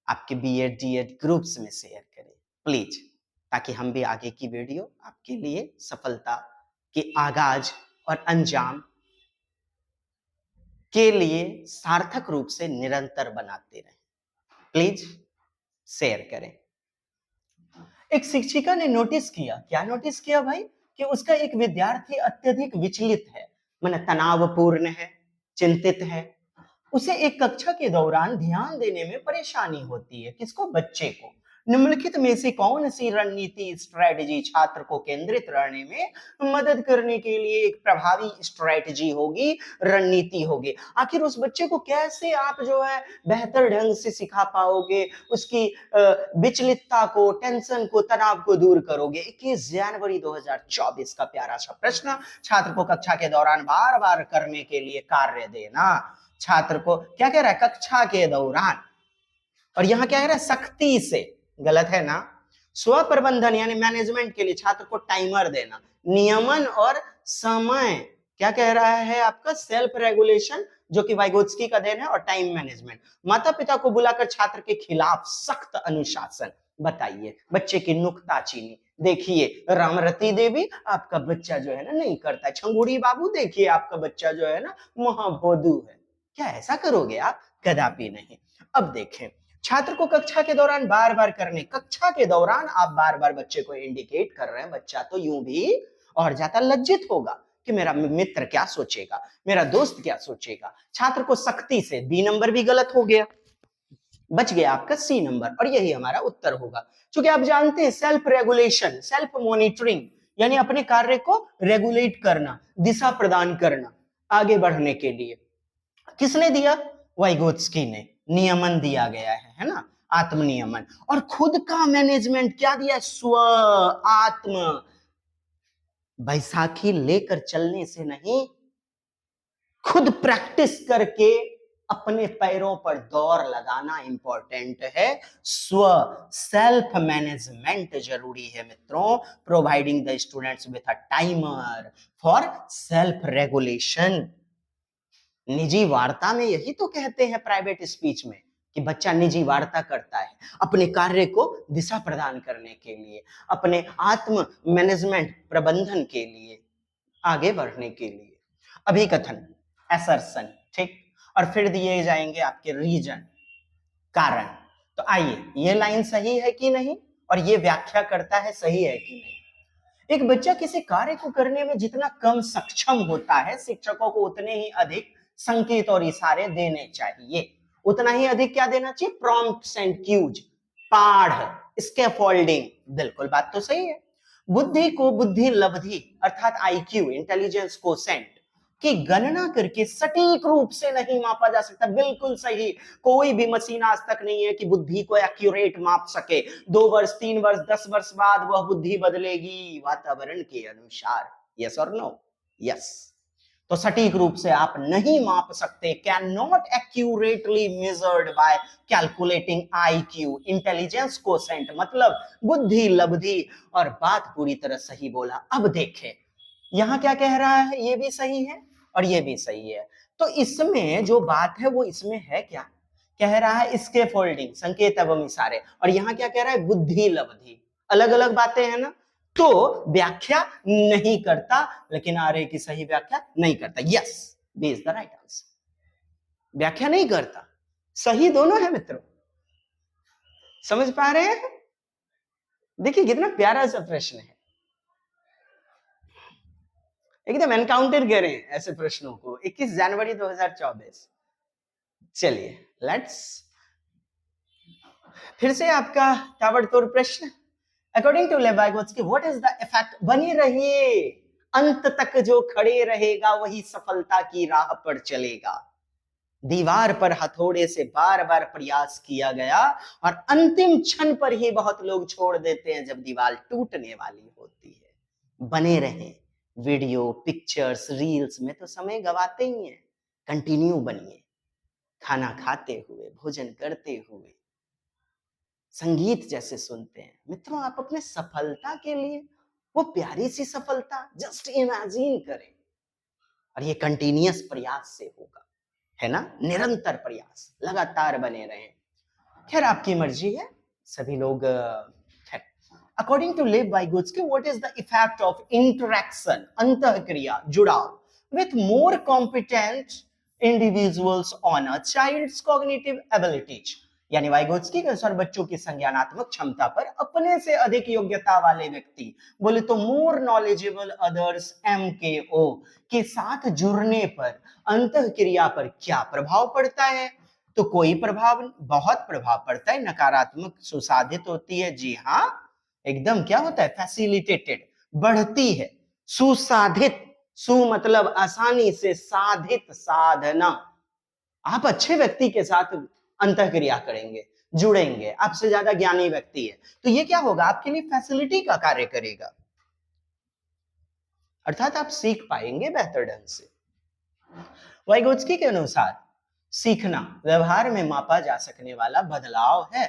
आपके बीएड डीएड ग्रुप्स में शेयर करें प्लीज। ताकि हम भी आगे की वीडियो आपके लिए सफलता के आगाज और अंजाम के लिए सार्थक रूप से निरंतर बनाते रहें। प्लीज शेयर करें। एक शिक्षिका ने नोटिस किया, क्या नोटिस किया भाई, कि उसका एक विद्यार्थी अत्यधिक विचलित है, माने तनावपूर्ण है, चिंतित है। उसे एक कक्षा के दौरान ध्यान देने में परेशानी होती है। किसको? बच्चे को। निम्नलिखित में से कौन सी रणनीति स्ट्रेटजी छात्र को केंद्रित रहने में मदद करने के लिए एक प्रभावी स्ट्रेटजी होगी, रणनीति होगी? आखिर उस बच्चे को कैसे आप जो है बेहतर ढंग से सिखा पाओगे, उसकी विचलितता को, टेंशन को, तनाव को दूर करोगे? 21 जनवरी 2024 का प्यारा सा प्रश्न। छात्र को कक्षा के दौरान बार बार करने के लिए कार्य देना। छात्र को क्या कह रहा है? कक्षा के दौरान, और यहां क्या कह रहा है? सख्ती से। गलत है ना? स्व प्रबंधन यानी मैनेजमेंट के लिए छात्र को टाइमर देना, नियमन और समय। क्या कह रहा है आपका? सेल्फ रेगुलेशन, जो कि वाइगोत्स्की का देन है, और टाइम मैनेजमेंट। माता पिता को बुलाकर छात्र के खिलाफ सख्त अनुशासन बताइए। बच्चे की नुक्ताचीनी देखिए, रामरती देवी आपका बच्चा जो है ना नहीं करता है। छंगुड़ी बाबू देखिए आपका बच्चा जो है ना महाभोदू है। क्या ऐसा करोगे आप? कदापि नहीं। अब देखें, छात्र को कक्षा के दौरान बार बार करने, कक्षा के दौरान आप बार बार बच्चे को इंडिकेट कर रहे हैं, बच्चा तो यूं भी और ज्यादा लज्जित होगा कि मेरा मित्र क्या सोचेगा, मेरा दोस्त क्या सोचेगा। छात्र को सख्ती से, बी नंबर भी गलत हो गया, बच गया आपका सी नंबर, और यही हमारा उत्तर होगा। क्योंकि आप जानते हैं सेल्फ रेगुलेशन, सेल्फ मॉनिटरिंग यानी अपने कार्य को रेगुलेट करना, दिशा प्रदान करना आगे बढ़ने के लिए। किसने दिया? वाइगोत्स्की ने। नियमन दिया गया है ना, आत्म नियमन। और खुद का मैनेजमेंट क्या दिया? स्व आत्म। बैसाखी लेकर चलने से नहीं, खुद प्रैक्टिस करके अपने पैरों पर दौड़ लगाना इंपॉर्टेंट है। स्व सेल्फ मैनेजमेंट जरूरी है मित्रों। Providing the students with a timer for self regulation. निजी वार्ता में यही तो कहते हैं, प्राइवेट स्पीच में, कि बच्चा निजी वार्ता करता है अपने कार्य को दिशा प्रदान करने के लिए, अपने आत्म मैनेजमेंट प्रबंधन के लिए, आगे बढ़ने के लिए। अभिकथन, असर्शन, ठीक। और फिर दिए जाएंगे आपके रीजन, कारण। तो आइए, ये लाइन सही है कि नहीं, और ये व्याख्या करता है सही है कि नहीं। एक बच्चा किसी कार्य को करने में जितना कम सक्षम होता है, शिक्षकों को उतने ही अधिक संकेत और इशारे देने चाहिए। उतना ही अधिक क्या देना चाहिए? प्रॉम्प्ट्स एंड क्यूज, पाढ़, स्कैफोल्डिंग। बिल्कुल बात तो सही है। बुद्धि को बुद्धि लब्धि अर्थात आईक्यू, इंटेलिजेंस कोसेंट की गणना करके सटीक रूप से नहीं मापा जा सकता। बिल्कुल सही। कोई भी मशीन आज तक नहीं है कि बुद्धि को एक्यूरेट माप सके। 2 वर्ष, 3 वर्ष, 10 वर्ष बाद वह बुद्धि बदलेगी वातावरण के अनुसार। यस और नो? यस। तो सटीक रूप से आप नहीं माप सकते, can not accurately measured by calculating IQ, intelligence quotient, मतलब बुद्धि लब्धि। और बात पूरी तरह सही बोला। अब देखें यहां क्या कह रहा है, ये भी सही है और ये भी सही है। तो इसमें जो बात है वो इसमें है क्या? कह रहा है स्कैफोल्डिंग, संकेत एवं इशारे, और यहां क्या कह रहा है? बुद्धि लब्धि। अलग अलग बातें हैं ना, तो व्याख्या नहीं करता, लेकिन आर्य की सही व्याख्या नहीं करता। Yes, B is the right answer. व्याख्या नहीं करता, सही दोनों है मित्रों। समझ पा रहे हैं? देखिए कितना प्यारा सा प्रश्न है, एकदम एनकाउंटर करें ऐसे प्रश्नों को। 21 जनवरी 2024। चलिए लेट्स, फिर से आपका ताबड़तोड़ प्रश्न। According to Lev Vygotsky, what is the effect? बने रहिए, अंत तक जो खड़े रहेगा वही सफलता की राह पर चलेगा। दीवार पर हथौड़े से बार बार प्रयास किया गया और अंतिम क्षण पर ही बहुत लोग छोड़ देते हैं जब दीवार टूटने वाली होती है। बने रहें, वीडियो, पिक्चर्स, रील्स में तो समय गवाते ही हैं। कंटिन्यू बनिए, खाना खाते हुए, भोजन करते हुए, संगीत जैसे सुनते हैं। मित्रों आप अपने सफलता के लिए, वो प्यारी सी सफलता जस्ट इमेजिन करें, और ये कंटिन्यूअस प्रयास से होगा, है ना? निरंतर प्रयास, लगातार बने रहें। खैर आपकी मर्जी है, सभी लोग। खैर According to Lev Vygotsky, what is the effect of interaction, antahkriya, judav, with more competent individuals on a child's cognitive abilities? यानी वाइगोत्स्की के अनुसार बच्चों की संज्ञानात्मक क्षमता पर अपने से अधिक योग्यता वाले व्यक्ति, बोले तो मोर नॉलेजेबल अदर्स MKO के साथ जुड़ने पर अंतःक्रिया पर क्या प्रभाव पड़ता है? तो कोई प्रभाव, बहुत प्रभाव पड़ता है, नकारात्मक सुसाधित होती है। जी हाँ, एकदम क्या होता है? फैसिलिटेटेड, बढ़ती है, सुसाधित, सु मतलब आसानी से, साधित साधना। आप अच्छे व्यक्ति के साथ अंतःक्रिया करेंगे, जुड़ेंगे, आपसे ज्यादा ज्ञानी व्यक्ति है, तो ये क्या होगा? आपके लिए फैसिलिटी का कार्य करेगा, अर्थात आप सीख पाएंगे बेहतर ढंग से। वाइगोत्स्की के अनुसार सीखना व्यवहार में मापा जा सकने वाला बदलाव है।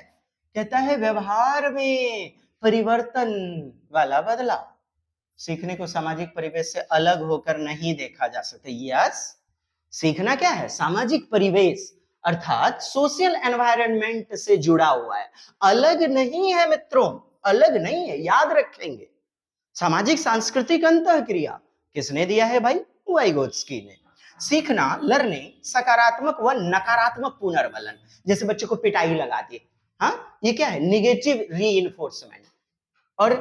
कहता है व्यवहार में परिवर्तन वाला बदलाव। सीखने को सामाजिक परिवेश से अलग होकर नहीं देखा जा सकता। यस, सीखना क्या है? सामाजिक परिवेश अर्थात सोशल एनवायरनमेंट से जुड़ा हुआ है, अलग नहीं है मित्रों, अलग नहीं है, याद रखेंगे। सामाजिक सांस्कृतिक अंतःक्रिया किसने दिया है भाई? वाइगोत्स्की ने। सीखना, लर्निंग, सकारात्मक व नकारात्मक पुनर्बलन, जैसे बच्चे को पिटाई लगा दी, हाँ, ये क्या है? Negative reinforcement. और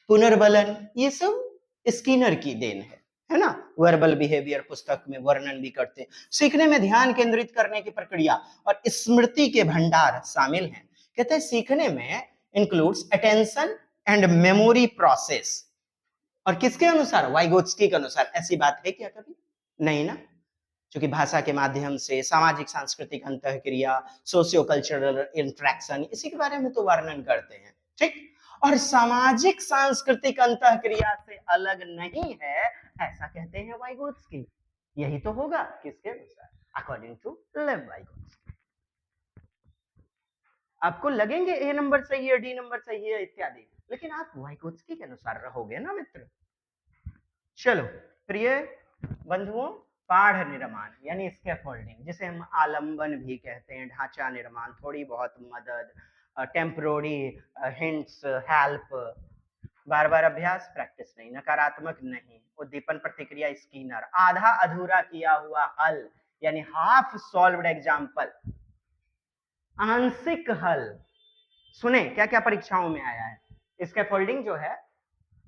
पुनर्बलन, ये सब स्किनर की देन है ना? वर्बल बिहेवियर पुस्तक में वर्णन भी करते हैं। सीखने में ध्यान केंद्रित करने की प्रक्रिया और स्मृति के भंडार शामिल हैं। कहते हैं सीखने में includes attention and memory process. और किसके अनुसार? वाइगोत्स्की के अनुसार। ऐसी बात है क्या कभी? नहीं ना, क्योंकि भाषा के माध्यम से सामाजिक सांस्कृतिक अंतःक्रिया, सोशियो कल्चरल इंटरेक्शन, इसी के बारे में तो वर्णन करते हैं, ठीक? और सामाजिक सांस्कृतिक अंतःक्रिया से अलग नहीं है, ऐसा कहते हैं वाइगोत्स्की। यही तो होगा किसके अनुसार? According to Lev Vygotsky. आपको लगेंगे ए नंबर सही है, डी नंबर सही है इत्यादि, लेकिन आप वाइगोत्स्की के अनुसार रहोगे ना मित्र। चलो प्रिय बंधुओं, पाढ़ निर्माण यानी स्कैफोल्डिंग, जिसे हम आलंबन भी कहते हैं, ढांचा निर्माण, थोड़ी बहुत मदद, टेम्परोरी हिंट्स, हेल्प, बार बार अभ्यास, प्रैक्टिस नहीं, नकारात्मक नहीं, उद्दीपन प्रतिक्रिया, स्किनर, आधा अधूरा किया हुआ हल यानी हाफ सॉल्व्ड एग्जाम्पल, आंशिक हल। सुने क्या क्या परीक्षाओं में आया है? स्कैफोल्डिंग जो है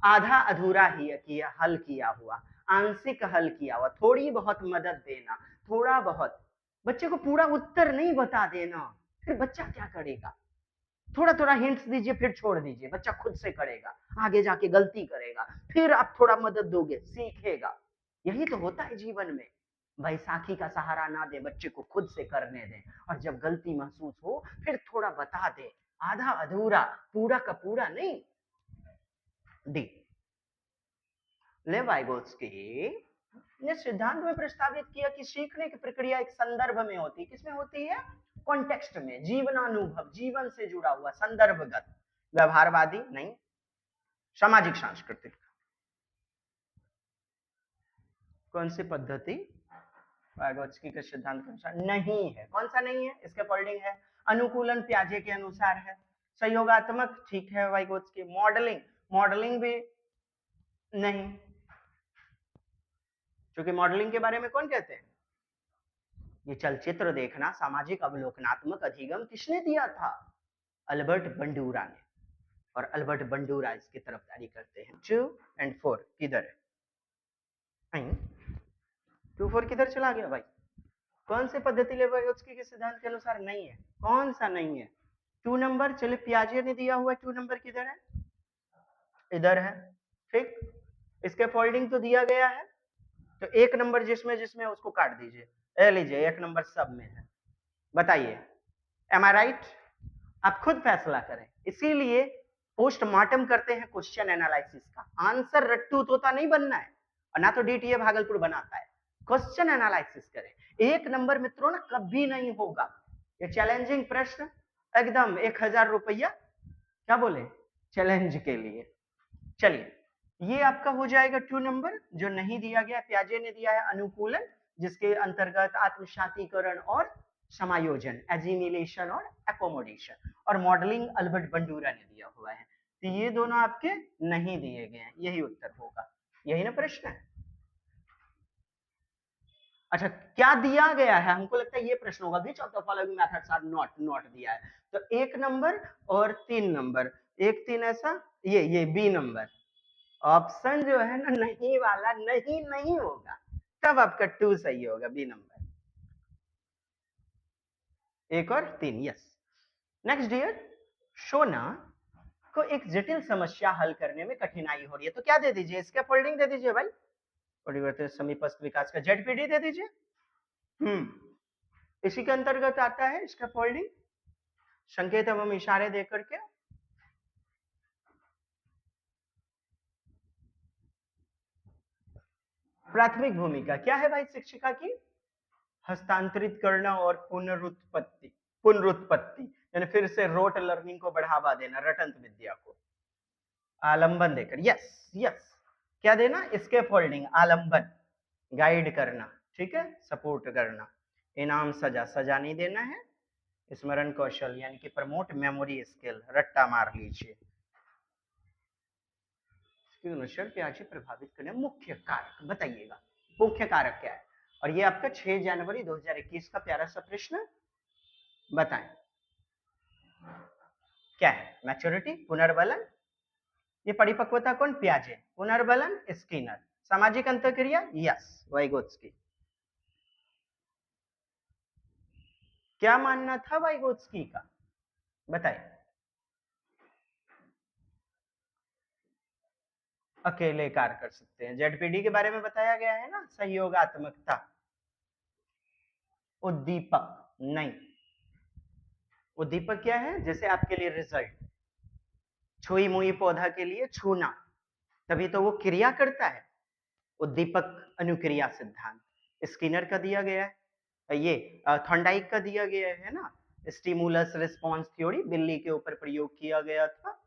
आधा अधूरा ही किया, हल किया हुआ, आंशिक हल किया हुआ, थोड़ी बहुत मदद देना, थोड़ा बहुत, बच्चे को पूरा उत्तर नहीं बता देना, फिर बच्चा क्या करेगा? थोड़ा थोड़ा हिंट्स दीजिए, फिर छोड़ दीजिए, बच्चा खुद से करेगा, आगे जाके गलती करेगा, फिर आप थोड़ा मदद दोगे, सीखेगा। यही तो होता है जीवन में। बैसाखी का सहारा ना दे, बच्चे को खुद से करने दें, और जब गलती महसूस हो फिर थोड़ा बता दे, आधा अधूरा, पूरा का पूरा नहीं। डी, लेव वाइगोत्स्की ने सिद्धांत में प्रस्तावित किया कि सीखने की प्रक्रिया एक संदर्भ में होती है। किसमें होती है? कॉन्टेक्स्ट में, जीवनानुभव, जीवन से जुड़ा हुआ, संदर्भगत, व्यवहारवादी नहीं, सामाजिक सांस्कृतिक। कौन सी पद्धति वाइगोत्स्की के सिद्धांत के अनुसार नहीं है? कौन सा नहीं है? स्कैफोल्डिंग है, अनुकूलन पियाजे के अनुसार है, सहयोगात्मक ठीक है वाइगोत्स्की, मॉडलिंग, मॉडलिंग भी नहीं, क्योंकि मॉडलिंग के बारे में कौन कहते हैं? ये चलचित्र देखना, सामाजिक अवलोकनात्मक अधिगम किसने दिया था? अल्बर्ट बंडूरा ने। और अल्बर्ट बंडूरा इसकी तरफदारी करते हैं। 2 और 4 किधर है? 2 4 किधर चला गया भाई? कौन सी पद्धति लेव वाइगोत्स्की के सिद्धांत के अनुसार नहीं है? कौन सा नहीं है? 2 नंबर, चलिए पियाजे ने दिया हुआ 2 नंबर किधर है? इधर है, ठीक। इसके फोल्डिंग तो दिया गया है, तो 1 नंबर जिसमें जिसमें उसको काट दीजिए, ले लीजिए 1 नंबर सब में है। बताइए, एम आई राइट? आप खुद फैसला करें। इसीलिए पोस्टमार्टम करते हैं क्वेश्चन एनालिसिस का। आंसर रट्टू तोता नहीं बनना है, और ना तो डीटीए भागलपुर बनाता है। क्वेश्चन एनालिसिस करें। 1 नंबर मित्रों ना कभी नहीं होगा। ये चैलेंजिंग प्रश्न एकदम 1000 रुपया क्या बोले चैलेंज के लिए। चलिए, ये आपका हो जाएगा 2 नंबर। जो नहीं दिया गया, पियाजे ने दिया है अनुकूलन, जिसके अंतर्गत आत्मसातीकरण और समायोजन, एजिमिलेशन और एकोमोडेशन, और मॉडलिंग अल्बर्ट बंडूरा ने दिया हुआ है। तो ये दोनों आपके नहीं दिए गए हैं, यही उत्तर होगा, यही ना प्रश्न है। अच्छा, क्या दिया गया है, हमको लगता है ये प्रश्न होगा, which of the following methods are not दिया है, तो 1 नंबर और 3 नंबर, 1 3 ऐसा, ये बी नंबर ऑप्शन जो है ना नहीं वाला नहीं होगा, तब आपका 2 सही होगा, बी नंबर 1 और 3, यस। नेक्स्ट डियर, शोना को एक जटिल समस्या हल करने में कठिनाई हो रही है, तो क्या दे दीजिए, इसका फोल्डिंग दे दीजिए भाई, परिवर्तित समीपस्थ विकास का जेडपीडी दे दीजिए। इसी के अंतर्गत आता है इसका फोल्डिंग, संकेत एवं इशारे देकर के। प्राथमिक भूमिका क्या है भाई शिक्षिका की, हस्तांतरित करना और पुनरुत्पत्ति यानी फिर से रोट लर्निंग को बढ़ावा देना, रटंत विद्या को आलंबन देकर, यस यस, क्या देना, इसके फोल्डिंग, आलंबन, गाइड करना, ठीक है, सपोर्ट करना, इनाम सजा, सजा नहीं देना है, स्मरण कौशल यानी कि प्रमोट मेमोरी स्किल, रट्टा मार लीजिए, प्याजी प्रभावित करने मुख्य कारक बताइएगा, मुख्य कारक क्या है, और ये आपका 6 जनवरी 2021 का प्यारा सा प्रश्न, बताएं क्या है, मैच्योरिटी, पुनर्बलन, ये परिपक्वता कौन, प्याजे, पुनर्बलन स्किनर, सामाजिक अंतःक्रिया, यस वाइगोत्स्की, क्या मानना था वाइगोत्स्की का, बताइए, अकेले कार्य कर सकते हैं, जेडपीडी के बारे में बताया गया है ना, सहयोगात्मकता, उद्दीपक नहीं, उद्दीपक क्या है, जैसे आपके लिए रिजल्ट, छुई मुई पौधा के लिए छूना, तभी तो वो क्रिया करता है, उद्दीपक अनुक्रिया सिद्धांत, स्किनर का दिया गया है, ये थॉर्नडाइक का दिया गया है ना, स्टिमुलस रिस्पॉन्स थ्योरी, बिल्ली के ऊपर प्रयोग किया गया था,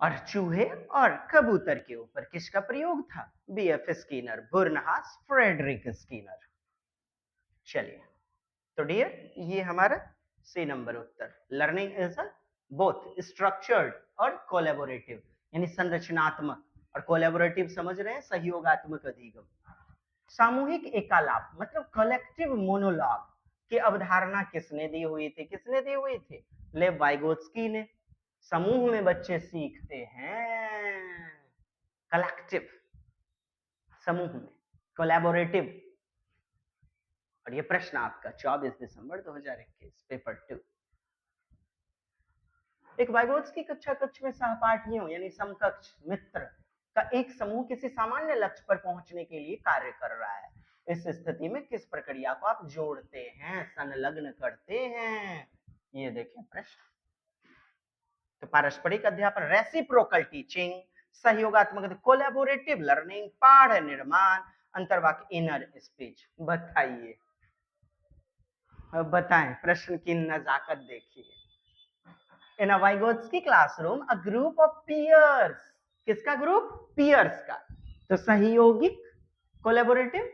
और चूहे और कबूतर के ऊपर किसका प्रयोग था, BF Skinner, Burrhus Frederic Skinner. चलिए, तो डियर ये हमारा सी नंबर उत्तर, learning is a both structured और कोलैबोरेटिव, यानी संरचनात्मक, और कोलैबोरेटिव समझ रहे हैं, सहयोगात्मक अधिगम, सामूहिक एकालाप मतलब कलेक्टिव मोनोलॉग की अवधारणा किसने दी हुई थी, किसने दी हुई थी, लेव वाइगोत्स्की ने, समूह में बच्चे सीखते हैं, कलेक्टिव, समूह में, कोलैबोरेटिव, और ये प्रश्न आपका 24 दिसंबर 2021 पेपर 2, एक वाइगोत्स्की कक्षा कक्ष में सहपाठियों यानी समकक्ष मित्र का एक समूह किसी सामान्य लक्ष्य पर पहुंचने के लिए कार्य कर रहा है, इस स्थिति में किस प्रक्रिया को आप जोड़ते हैं, संलग्न करते हैं, ये देखें प्रश्न, तो पारस्परिक अध्यापन, रेसिप्रोकल टीचिंग, सहयोगात्मक कोलैबोरेटिव लर्निंग, पाठ निर्माण, अंतर्वाक इनर स्पीच, बताइए, अब बताएं, प्रश्न की नजाकत देखिए, in a Vygotsky classroom a group of peers, किसका ग्रुप, पीयर्स का, तो सहयोगिक कोलैबोरेटिव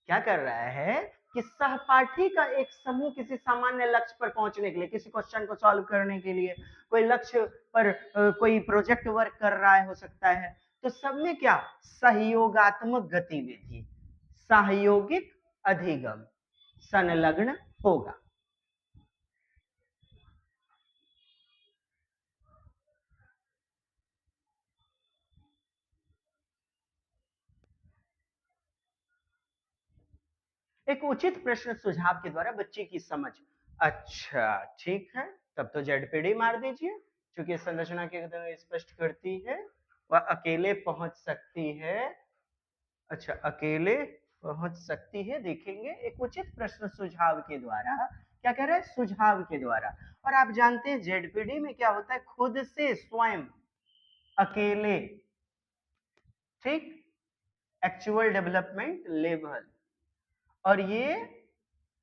क्या कर रहा है कि सहपाठी का एक समूह किसी सामान्य लक्ष्य पर पहुंचने के लिए, किसी क्वेश्चन को सॉल्व करने के लिए, कोई लक्ष्य पर कोई प्रोजेक्ट वर्क कर रहा है, हो सकता है, तो सब में क्या, सहयोगात्मक गतिविधि, सहयोगिक अधिगम, संलग्न होगा, एक उचित प्रश्न सुझाव के द्वारा बच्चे की समझ, अच्छा ठीक है, तब तो जेडपीडी मार दीजिए, क्योंकि संरचना के स्पष्ट करती है, वह अकेले पहुंच सकती है, अच्छा अकेले पहुंच सकती है, देखेंगे, एक उचित प्रश्न सुझाव के द्वारा, क्या कह रहा है, सुझाव के द्वारा, और आप जानते हैं जेडपीडी में क्या होता है, खुद से स्वयं अकेले, ठीक, एक्चुअल डेवलपमेंट लेवल, और ये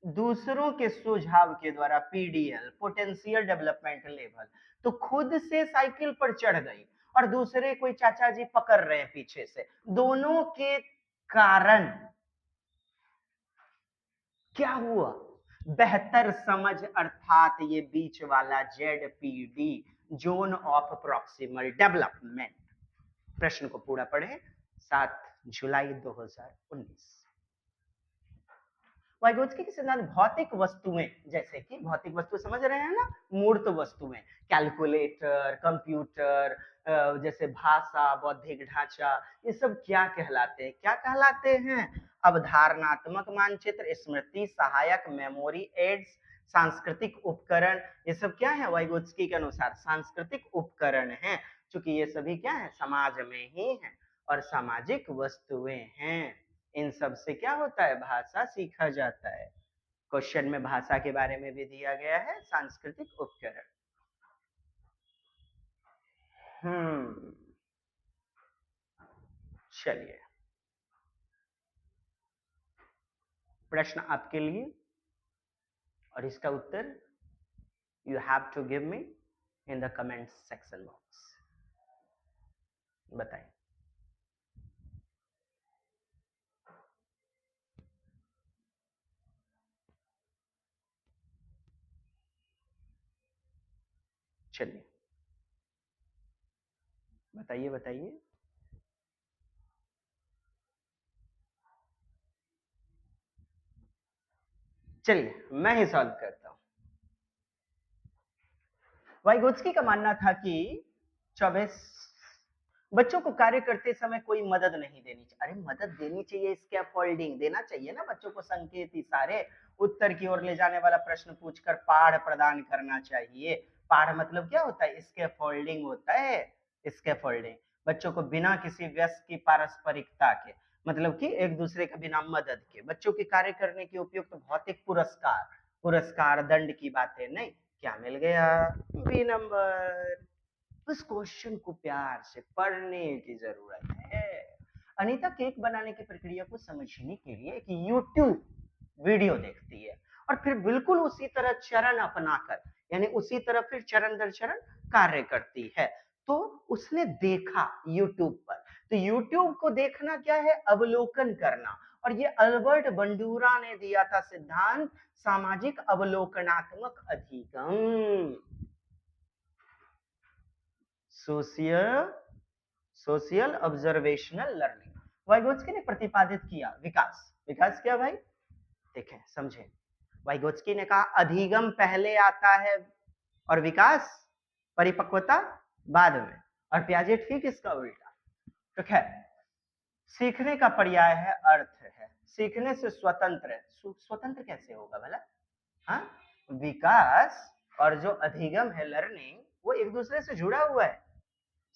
दूसरों के सुझाव के द्वारा पीडीएल, पोटेंशियल डेवलपमेंट लेवल, तो खुद से साइकिल पर चढ़ गई और दूसरे कोई चाचा जी पकड़ रहे हैं पीछे से, दोनों के कारण क्या हुआ, बेहतर समझ, अर्थात ये बीच वाला ZPD zone of proximal development. प्रश्न को पूरा पढ़े। 7 जुलाई 2019। वाइगोत्स्की के सिद्धांत भौतिक वस्तुएं, जैसे कि भौतिक वस्तु समझ रहे हैं ना, मूर्त वस्तुएं, कैलकुलेटर, कंप्यूटर, जैसे भाषा, बौद्धिक ढांचा, ये सब क्या कहलाते हैं? क्या कहलाते हैं? अवधारणात्मक मानचित्र, स्मृति सहायक, मेमोरी एड्स, सांस्कृतिक उपकरण। ये सब क्या है? वाइगोत्स्की के अनुसार सांस्कृतिक उपकरण हैं, क्योंकि ये सभी क्या है? समाज में ही है और सामाजिक वस्तुएं हैं। इन सब से क्या होता है? भाषा सीखा जाता है। क्वेश्चन में भाषा के बारे में भी दिया गया है, सांस्कृतिक उपकरण। चलिए, प्रश्न आपके लिए और इसका उत्तर you have to give me in the comment section box. बताएं। चलिए, बताइए बताइए। चलिए, मैं ही सॉल्व करता हूं। वाइगोत्स्की का मानना था कि 24 बच्चों को कार्य करते समय कोई मदद नहीं देनी चाहिए। अरे मदद देनी चाहिए, स्कैफोल्डिंग देना चाहिए ना बच्चों को, संकेत, इशारे, उत्तर की ओर ले जाने वाला प्रश्न पूछकर पाढ़ प्रदान करना चाहिए। पाढ़ मतलब क्या होता है? स्कैफोल्डिंग होता है। स्कैफोल्डिंग बच्चों को बिना किसी व्यस्त की पारस्परिकता के, मतलब कि एक दूसरे के बिना मदद के, बच्चों के कार्य करने की उपयुक्त भौतिक पुरस्कार, पुरस्कार दंड की बातें नहीं। क्या मिल गया? B number. उस क्वेश्चन को प्यार से पढ़ने की जरूरत है। अनीता केक बनाने की प्रक्रिया को समझने के लिए एक यूट्यूब वीडियो देखती है और फिर बिल्कुल उसी तरह चरण अपनाकर, यानी उसी तरह फिर चरण दर चरण कार्य करती है। तो उसने देखा यूट्यूब पर। तो यूट्यूब को देखना क्या है? अवलोकन करना। और ये अल्बर्ट बंडूरा ने दिया था सिद्धांत सामाजिक अवलोकनात्मक अधिगम, सोशियल ऑब्जर्वेशनल लर्निंग। वाइगोत्स्की ने प्रतिपादित किया विकास। विकास क्या भाई? देखें, समझें। वाइगोत्स्की ने कहा अधिगम पहले आता है और विकास, परिपक्वता बाद में। और पियाजे ठीक इसका उल्टा। तो खैर, सीखने का पर्याय है अर्थ है, सीखने से स्वतंत्र है। स्वतंत्र कैसे होगा भला? हाँ, विकास और जो अधिगम है, लर्निंग, वो एक दूसरे से जुड़ा हुआ है।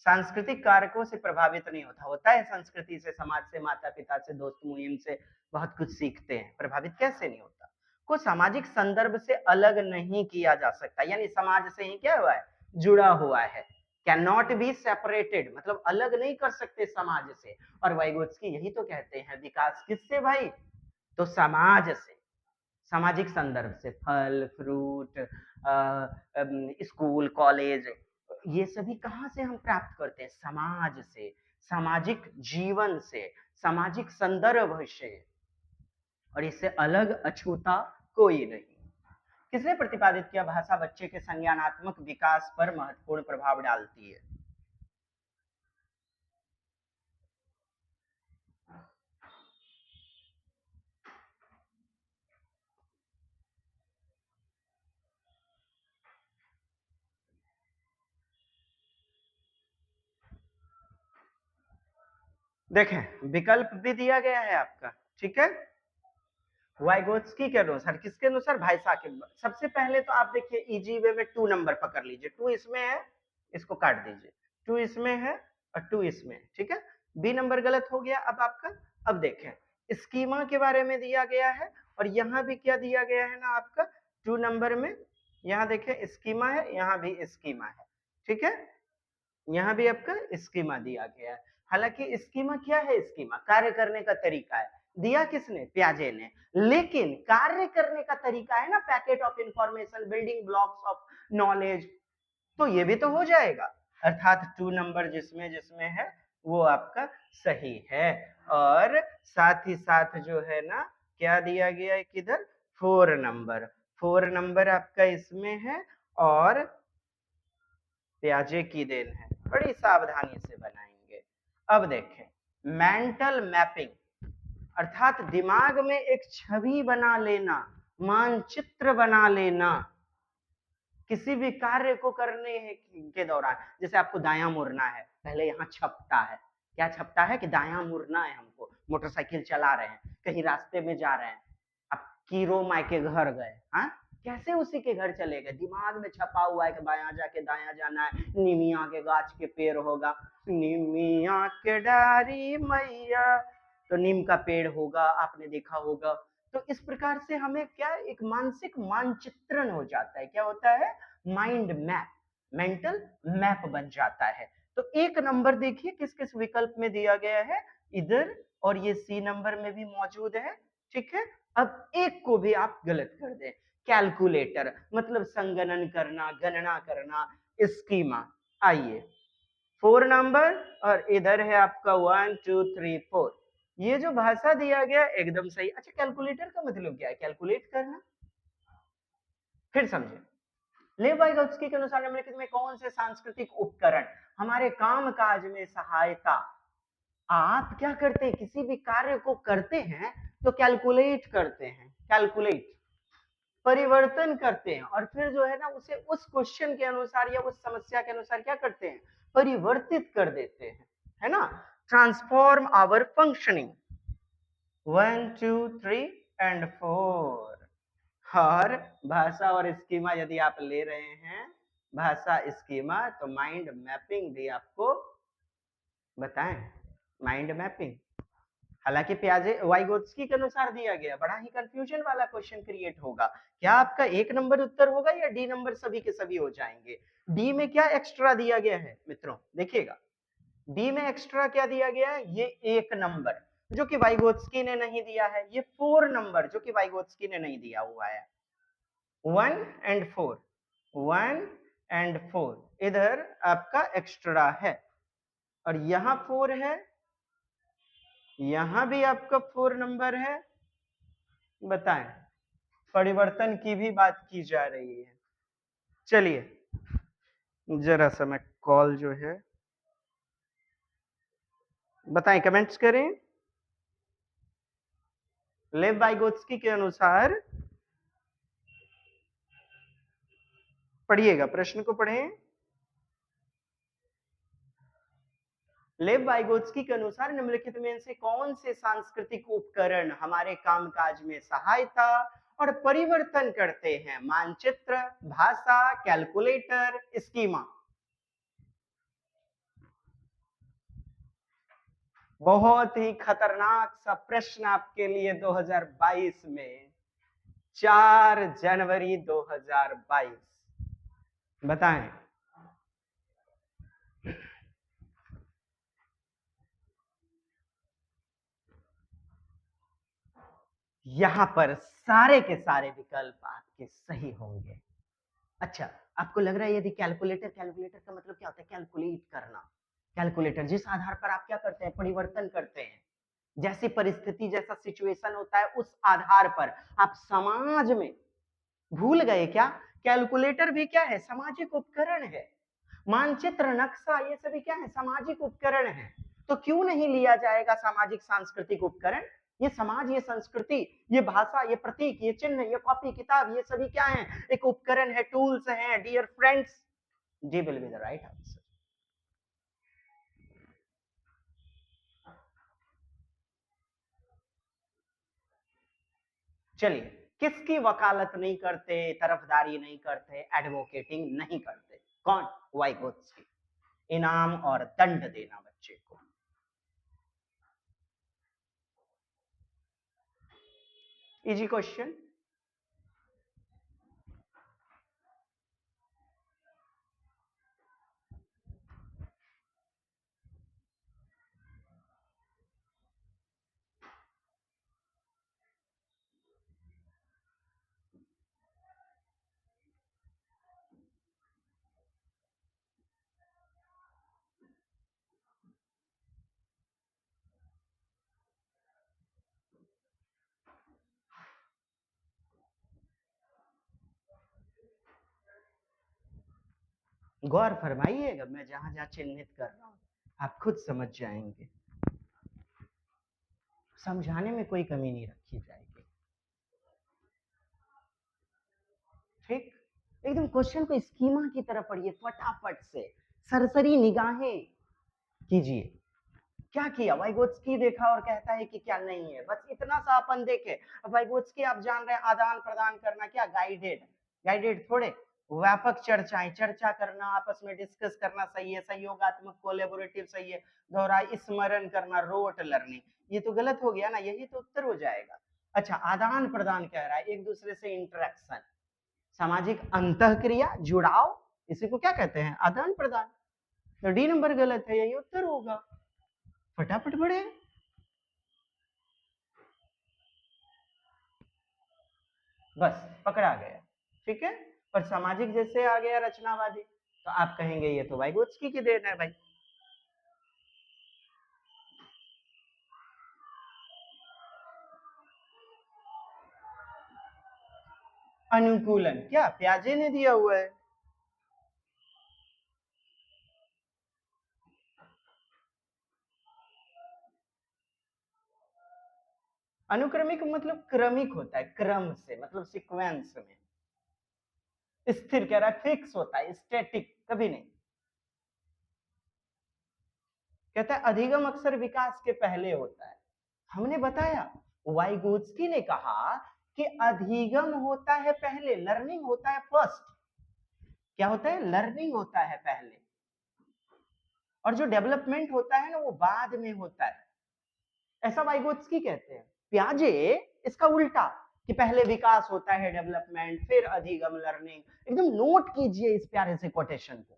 सांस्कृतिक कारकों से प्रभावित नहीं होता। होता है संस्कृति से, समाज से, माता पिता से, दोस्त मुहिम से बहुत कुछ सीखते हैं, प्रभावित कैसे नहीं होता? को सामाजिक संदर्भ से अलग नहीं किया जा सकता, यानी समाज से ही क्या हुआ है? जुड़ा हुआ है। कैन नॉट बी सेपरेटेड, मतलब अलग नहीं कर सकते समाज से। और वाइगोत्स्की यही तो कहते हैं विकास किससे भाई? तो समाज से, सामाजिक संदर्भ से। फल, फ्रूट, स्कूल, कॉलेज, ये सभी कहाँ से हम प्राप्त करते हैं? समाज से, सामाजिक जीवन से, सामाजिक संदर्भ से। और इससे अलग अछूता कोई नहीं। किसने प्रतिपादित किया भाषा बच्चे के संज्ञानात्मक विकास पर महत्वपूर्ण प्रभाव डालती है? देखें, विकल्प भी दिया गया है आपका, ठीक है। वाइगोत्स्की के अनुसार, किसके अनुसार? भाई साहब। सबसे पहले तो आप देखिए इजी वे में 2 नंबर पकड़ लीजिए। 2 इसमें है, इसको काट दीजिए। 2 इसमें है और 2 इसमें, ठीक है। बी नंबर गलत हो गया अब आपका। अब देखें, स्कीमा के बारे में दिया गया है और यहाँ भी क्या दिया गया है ना आपका 2 नंबर में। यहाँ देखें स्कीमा है, यहाँ भी स्कीमा है, ठीक है। यहाँ भी आपका स्कीमा दिया गया है। हालांकि स्कीमा क्या है? स्कीमा कार्य करने का तरीका है। दिया किसने? पियाजे ने। लेकिन कार्य करने का तरीका है ना, packet of information, building blocks of knowledge, तो ये भी तो हो जाएगा। अर्थात 2 नंबर जिसमें जिसमें है वो आपका सही है। और साथ ही साथ जो है ना, क्या दिया गया है किधर? 4 नंबर। 4 नंबर आपका इसमें है और पियाजे की देन है, बड़ी सावधानी से बनाएंगे। अब देखें, मेंटल मैपिंग अर्थात दिमाग में एक छवि बना लेना, मानचित्र बना लेना किसी भी कार्य को करने के दौरान। जैसे आपको दायां मुड़ना है, पहले यहाँ छपता है, क्या छपता है कि दायां मुड़ना है हमको। मोटरसाइकिल चला रहे हैं, कहीं रास्ते में जा रहे हैं, अब कीरो माई के घर गए, हाँ कैसे उसी के घर चले गए, दिमाग में छपा हुआ है कि बायां जाके दायां जाना है, निमिया के गाछ के पेड़ होगा, निमिया के डारी मैया, तो नीम का पेड़ होगा, आपने देखा होगा। तो इस प्रकार से हमें क्या एक मानसिक मानचित्रण हो जाता है, क्या होता है, माइंड मैप, मेंटल मैप बन जाता है। तो एक नंबर देखिए किस किस विकल्प में दिया गया है, इधर और ये सी नंबर में भी मौजूद है, ठीक है। अब एक को भी आप गलत कर दें, कैलकुलेटर मतलब संगणन करना, गणना करना, स्कीमा। आइए 4 नंबर और इधर है आपका 1 2 3 4, ये जो भाषा दिया गया एकदम सही। अच्छा कैलकुलेटर का मतलब क्या है, कैलकुलेट करना, फिर समझे। लेव वाइगोत्स्की के अनुसार निम्नलिखित में कौन से सांस्कृतिक उपकरण हमारे काम काज में सहायता। आप क्या करते हैं, किसी भी कार्य को करते हैं तो कैलकुलेट करते हैं, कैलकुलेट परिवर्तन करते हैं, और फिर जो है ना उसे उस क्वेश्चन के अनुसार या उस समस्या के अनुसार क्या करते हैं, परिवर्तित कर देते हैं, है ना। Transform our functioning, 1 2 3 and 4। और भाषा और स्कीमा यदि आप ले रहे हैं, भाषा स्कीमा, तो माइंड मैपिंग भी आपको बताएं, माइंड मैपिंग। हालांकि पियाजे वाइगोत्स्की के अनुसार दिया गया, बड़ा ही कंफ्यूजन वाला क्वेश्चन क्रिएट होगा। क्या आपका एक नंबर उत्तर होगा या डी नंबर सभी के सभी हो जाएंगे। डी में क्या एक्स्ट्रा दिया गया है मित्रों, देखिएगा डी में एक्स्ट्रा क्या दिया गया है, ये एक नंबर जो कि वाइगोत्स्की ने नहीं दिया है, ये 4 नंबर जो कि वाइगोत्स्की ने नहीं दिया हुआ है, 1 एंड 4, 1 एंड 4 इधर आपका एक्स्ट्रा है, और यहां 4 है, यहां भी आपका 4 नंबर है। बताएं, परिवर्तन की भी बात की जा रही है। चलिए जरा सा मैं कॉल जो है, बताएं, कमेंट्स करें। लेव वाइगोत्स्की के अनुसार, पढ़िएगा, प्रश्न को पढ़ें। लेव वाइगोत्स्की के अनुसार निम्नलिखित में से कौन से सांस्कृतिक उपकरण हमारे कामकाज में सहायता और परिवर्तन करते हैं, मानचित्र, भाषा, कैलकुलेटर, स्कीमा। बहुत ही खतरनाक सा प्रश्न आपके लिए 2022 में, 4 जनवरी 2022, बताएं। यहां पर सारे के सारे विकल्प आपके सही होंगे। अच्छा, आपको लग रहा है यदि कैलकुलेटर, कैलकुलेटर का मतलब क्या होता है, कैलकुलेट करना, कैलकुलेटर जिस आधार पर आप क्या करते हैं, परिवर्तन करते हैं, जैसी परिस्थिति जैसा सिचुएशन होता है उस आधार पर आप समाज में, भूल गए क्या, कैलकुलेटर भी क्या है, सामाजिक उपकरण है, मानचित्र, नक्शा, ये सभी क्या है, सामाजिक उपकरण है। तो क्यों नहीं लिया जाएगा सामाजिक सांस्कृतिक उपकरण, ये समाज, ये संस्कृति, ये भाषा, ये प्रतीक, ये चिन्ह, ये कॉपी किताब, ये सभी क्या है, एक उपकरण है, टूल्स हैं dear friends. D will be the right answer. चलिए, किसकी वकालत नहीं करते, तरफदारी नहीं करते, एडवोकेटिंग नहीं करते, कौन, वाइगोत्स्की। इनाम और दंड देना बच्चे को। Easy question. गौर फरमाइएगा, मैं जहां जहां चिन्हित कर रहा हूं आप खुद समझ जाएंगे, समझाने में कोई कमी नहीं रखी जाएगी। ठीक, एकदम क्वेश्चन को स्कीमा की तरह पढ़िए, फटाफट से सरसरी निगाहें कीजिए। क्या किया वाइगोत्स्की, देखा और कहता है कि क्या नहीं है, बस इतना सा अपन देखे। अब वाइगोत्स्की आप जान रहे हैं आदान प्रदान करना, क्या गाइडेड, गाइडेड थोड़े, व्यापक चर्चाएं, चर्चा करना, आपस में डिस्कस करना सही है, सहयोगात्मक कोलैबोरेटिव सही है, दोहरा स्मरण करना, रोट लर्निंग, ये तो गलत हो गया ना, यही तो उत्तर हो जाएगा। अच्छा, आदान प्रदान कह रहा है, एक दूसरे से इंटरेक्शन, सामाजिक अंतःक्रिया, जुड़ाव, इसी को क्या कहते हैं, आदान प्रदान। तो डी नंबर गलत है, यही उत्तर होगा। फटाफट बढ़े, बस पकड़ा गया। ठीक है, पर सामाजिक जैसे आ गया रचनावादी, तो आप कहेंगे ये तो वाइगोत्स्की की देन है भाई। अनुकूलन क्या प्याजे ने दिया हुआ है? अनुक्रमिक मतलब क्रमिक होता है, क्रम से, मतलब सीक्वेंस में। स्थिर कह रहा है, फिक्स होता है, स्टैटिक कभी नहीं। कहता है अधिगम अक्सर विकास के पहले होता है। हमने बताया, वाइगोत्स्की ने कहा कि अधिगम होता है पहले, लर्निंग होता है फर्स्ट। क्या होता है, लर्निंग होता है पहले, और जो डेवलपमेंट होता है ना वो बाद में होता है, ऐसा वाइगोत्स्की कहते हैं। प्याजे इसका उल्टा, कि पहले विकास होता है, डेवलपमेंट, फिर अधिगम, लर्निंग। एकदम नोट कीजिए इस प्यारे से कोटेशन को,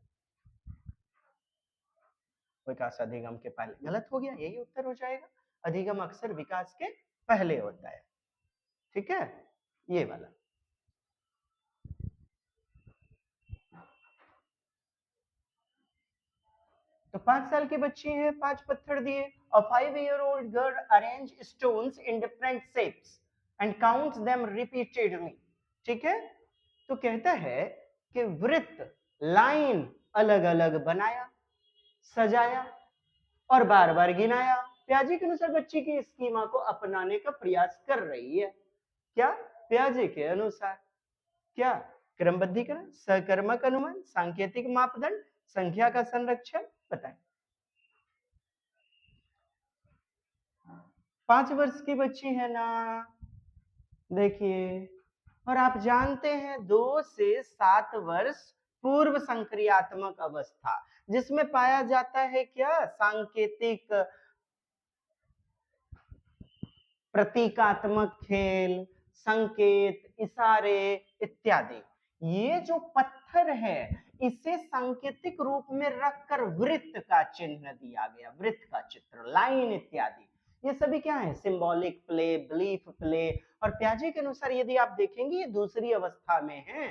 विकास अधिगम के पहले, गलत हो गया, यही उत्तर हो जाएगा। अधिगम अक्सर विकास के पहले होता है। ठीक है, ये वाला। तो 5 साल की बच्ची है, 5 पत्थर दिए। A 5-year-old girl arrange stones in different shapes and counts them repeatedly. ठीक है, तो कहता है कि वृत्त, लाइन अलग अलग बनाया, सजाया और बार बार गिनाया। प्याजे के अनुसार बच्ची की स्कीमा को अपनाने का प्रयास कर रही है। क्या, प्याजे के अनुसार क्या, क्रमबद्धीकरण, सकर्मक अनुमान, सांकेतिक मापदंड, संख्या का संरक्षण, बताएं। 5 वर्ष की बच्ची है ना, देखिए, और आप जानते हैं 2 से 7 वर्ष पूर्व संक्रियात्मक अवस्था, जिसमें पाया जाता है क्या, सांकेतिक, प्रतीकात्मक खेल, संकेत, इशारे इत्यादि। ये जो पत्थर है इसे सांकेतिक रूप में रखकर वृत्त का चिन्ह दिया गया, वृत्त का चित्र, लाइन इत्यादि, ये सभी क्या है, सिंबॉलिक प्ले, बिलीफ प्ले। और प्याजे के अनुसार यदि आप देखेंगे ये दूसरी अवस्था में है,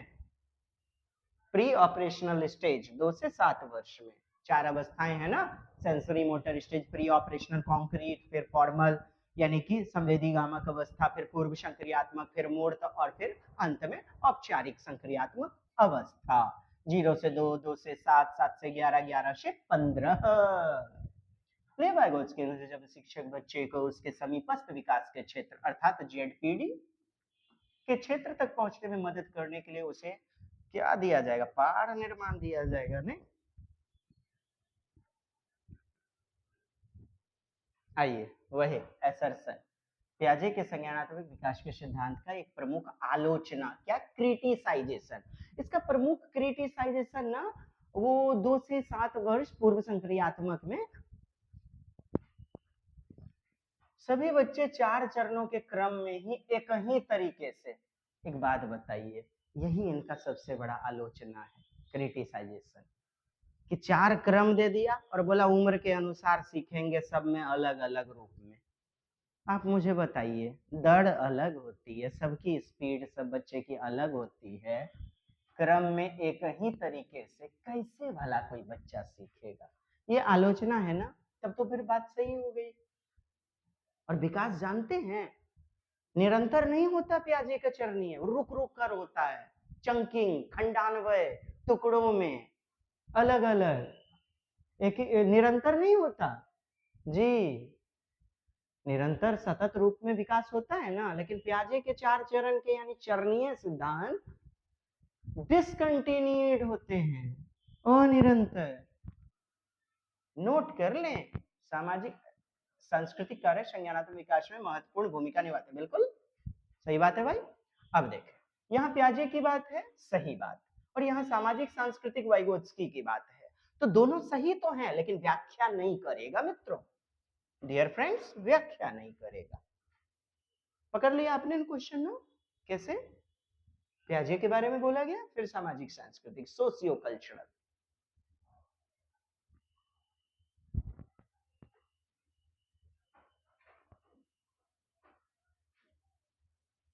प्री ऑपरेशनल स्टेज, 2 से 7 वर्ष में। 4 अवस्थाएं है ना, sensory motor stage, pre operational concrete, फिर फॉर्मल यानी कि संवेदीगामक अवस्था, फिर पूर्व संक्रियात्मक, फिर मूर्त, और फिर अंत में औपचारिक संक्रियात्मक अवस्था। 0 से 2, 2 से 7, 7 से 11, 11 से 15। लेवाइगोत्स्की के जब शिक्षक बच्चे को उसके समीपस्थ विकास के क्षेत्र अर्थात जेडपीडी के क्षेत्र तक पहुंचने में मदद करने के लिए उसे क्या दिया जाएगा, पहाड़ निर्माण दिया जाएगा। नहीं, आइए, वही असर्सन, प्याजे के संज्ञानात्मक विकास के सिद्धांत का एक प्रमुख आलोचना, क्या, क्रिटिसाइजेशन। इसका प्रमुख क्रिटिसाइजेशन ना, वो 2 से 7 वर्ष पूर्व संक्रियात्मक में सभी बच्चे 4 चरणों के क्रम में ही एक ही तरीके से, एक बात बताइए, यही इनका सबसे बड़ा आलोचना है, क्रिटिसाइजेशन, कि 4 क्रम दे दिया और बोला उम्र के अनुसार सीखेंगे, सब में अलग अलग रूप में। आप मुझे बताइए, दर अलग होती है, सबकी स्पीड सब बच्चे की अलग होती है, क्रम में एक ही तरीके से कैसे भला कोई बच्चा सीखेगा? ये आलोचना है ना, तब तो फिर बात सही हो गई। और विकास जानते हैं निरंतर नहीं होता, प्याजे का चरणीय रुक रुक कर होता है, चंकिंग, खंडान्वय, टुकड़ों में। अलग अलग, एक निरंतर नहीं होता जी, निरंतर सतत रूप में विकास होता है ना, लेकिन पियाजे के 4 चरण के यानी चरणीय सिद्धांत डिसकंटिन्यूड होते हैं, अनिरंतर। नोट कर लें, सामाजिक सांस्कृतिक कार्य संज्ञानात्मक विकास में महत्वपूर्ण भूमिका निभाते हैं। बिल्कुल सही बात है भाई। अब देखें, यहाँ पियाजे की बात है, सही बात, और यहाँ सामाजिक सांस्कृतिक वाइगोत्स्की की बात है, तो दोनों सही तो हैं, लेकिन व्याख्या नहीं करेगा मित्रों, डियर फ्रेंड्स, व्याख्या नहीं करेगा। पकड़ लिया आपने इन क्वेश्चन में? कैसे पियाजे के बारे में बोला गया, फिर सामाजिक सांस्कृतिक, सोशियो कल्चरल।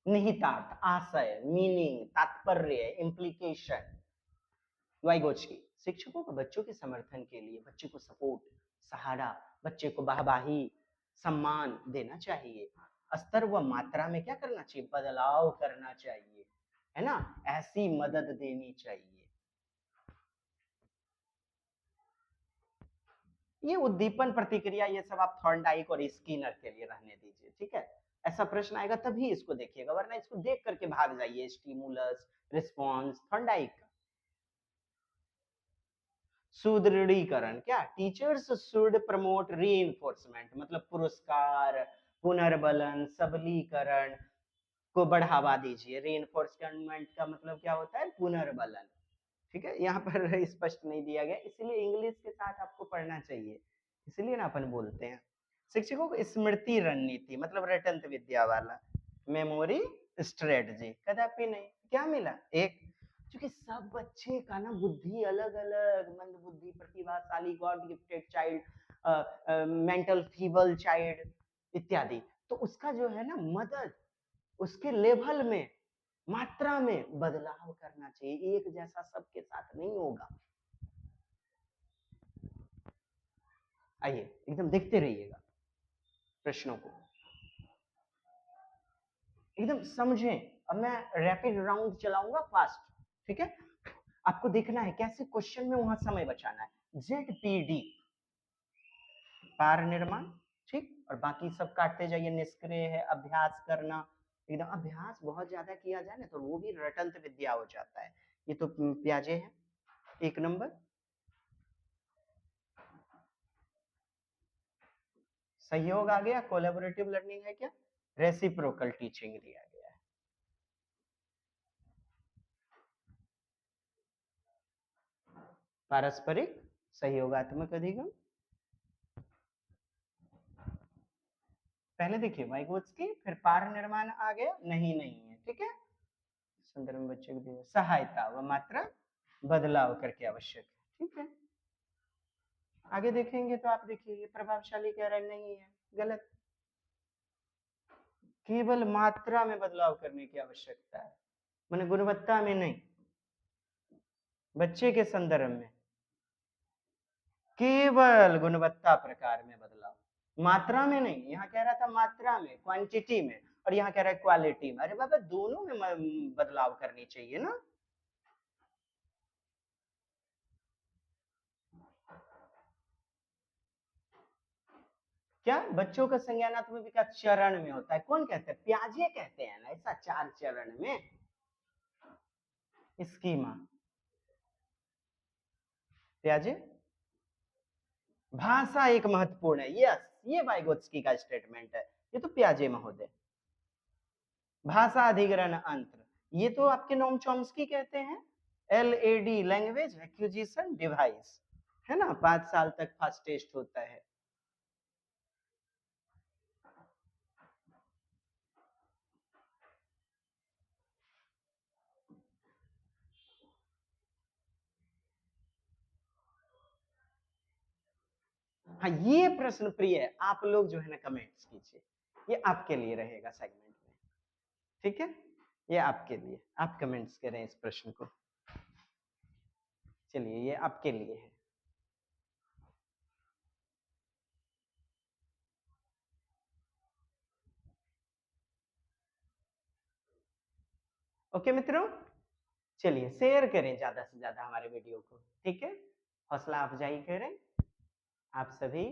निहितार्थ, आशय, मीनिंग, तात्पर्य, इम्प्लीकेशन। वाइगोत्स्की, शिक्षकों को बच्चों के समर्थन के लिए बच्चे को सपोर्ट, सहारा, बच्चे को वाहवाही, सम्मान देना चाहिए। स्तर व मात्रा में क्या करना चाहिए, बदलाव करना चाहिए, है ना, ऐसी मदद देनी चाहिए। ये उद्दीपन प्रतिक्रिया ये सब आप थॉर्नडाइक और स्किनर के लिए रहने दीजिए, ठीक है। ऐसा प्रश्न आएगा तभी इसको देखिएगा, वरना इसको देख करके भाग जाइए। Stimulus, response, Thorndike. सुदृढ़ीकरण, क्या, टीचर्स शुड प्रमोट रीइंफोर्समेंट, मतलब पुरस्कार, पुनर्बलन, सबलीकरण को बढ़ावा दीजिए। रीइंफोर्समेंट का मतलब क्या होता है, पुनर्बलन, ठीक है। यहाँ पर स्पष्ट नहीं दिया गया, इसीलिए इंग्लिश के साथ आपको पढ़ना चाहिए, इसलिए ना अपन बोलते हैं। शिक्षकों को स्मृति रणनीति, मतलब रटंत विद्या वाला, मेमोरी स्ट्रेटजी, कदापि नहीं। क्या मिला, एक, क्योंकि सब बच्चे का ना बुद्धि अलग अलग, मंद बुद्धि, प्रतिभाशाली, God gifted child, mental feeble child इत्यादि, तो उसका जो है ना मदद, उसके लेवल में, मात्रा में बदलाव करना चाहिए, एक जैसा सबके साथ नहीं होगा। आइए एकदम देखते रहिएगा प्रश्नों को, एकदम समझें। अब मैं रैपिड राउंड चलाऊंगा फास्ट, ठीक है। आपको देखना है कैसे क्वेश्चन में वहां समय बचाना है। ZPD, पार निर्माण, ठीक, और बाकी सब काटते जाइए। निष्क्रिय है, अभ्यास करना, एकदम अभ्यास बहुत ज्यादा किया जाए ना तो वो भी रटंत विद्या हो जाता है। ये तो प्याजे है, 1 नंबर। सहयोग आ गया, कोलैबोरेटिव लर्निंग है क्या, रेसिप्रोकल टीचिंग दिया गया है। पारस्परिक सहयोगात्मक अधिगम, पहले देखिए वाइगोत्स्की, फिर पार निर्माण आ गया, नहीं नहीं है, ठीक है। संदर्भ में बच्चे को सहायता व मात्रा बदलाव करके आवश्यक है, ठीक है। आगे देखेंगे तो आप देखिए प्रभावशाली कह रहे नहीं है, गलत, केवल मात्रा में बदलाव करने की आवश्यकता है, माने गुणवत्ता में नहीं, बच्चे के संदर्भ में केवल गुणवत्ता प्रकार में बदलाव, मात्रा में नहीं। यहाँ कह रहा था मात्रा में, क्वांटिटी में, और यहाँ कह रहा है क्वालिटी में। अरे बाबा दोनों में बदलाव करनी चाहिए ना। क्या बच्चों का संज्ञानात्मक विकास चरण में होता है, कौन कहते हैं, प्याजे कहते हैं ना ऐसा, 4 चरण में। स्कीमा, प्याजे, भाषा एक महत्वपूर्ण है, यस, ये वाइगोत्स्की का स्टेटमेंट है, ये तो प्याजे महोदय। भाषा अधिग्रहण अंतर, ये तो आपके नोम चॉम्स्की कहते हैं। LAD, लैंग्वेज एक्विजिशन डिवाइस, है ना, 5 साल तक फर्स्ट टेस्ट होता है। हाँ, ये प्रश्न प्रिय है, आप लोग जो है ना कमेंट्स कीजिए, ये आपके लिए रहेगा सेगमेंट में, ठीक है। ये आपके लिए, आप कमेंट्स करें इस प्रश्न को, चलिए ये आपके लिए है। ओके मित्रों, चलिए शेयर करें ज्यादा से ज्यादा हमारे वीडियो को, ठीक है। हौसला अफजाई करें। आप सभी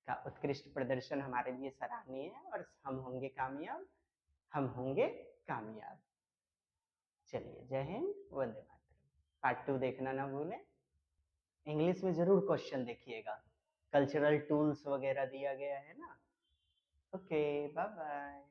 का उत्कृष्ट प्रदर्शन हमारे लिए सराहनीय है और हम होंगे कामयाब, हम होंगे कामयाब। चलिए, जय हिंद, वंदे मातरम। पार्ट 2 देखना ना भूलें। इंग्लिश में जरूर क्वेश्चन देखिएगा, कल्चरल टूल्स वगैरह दिया गया है ना। Okay, bye bye.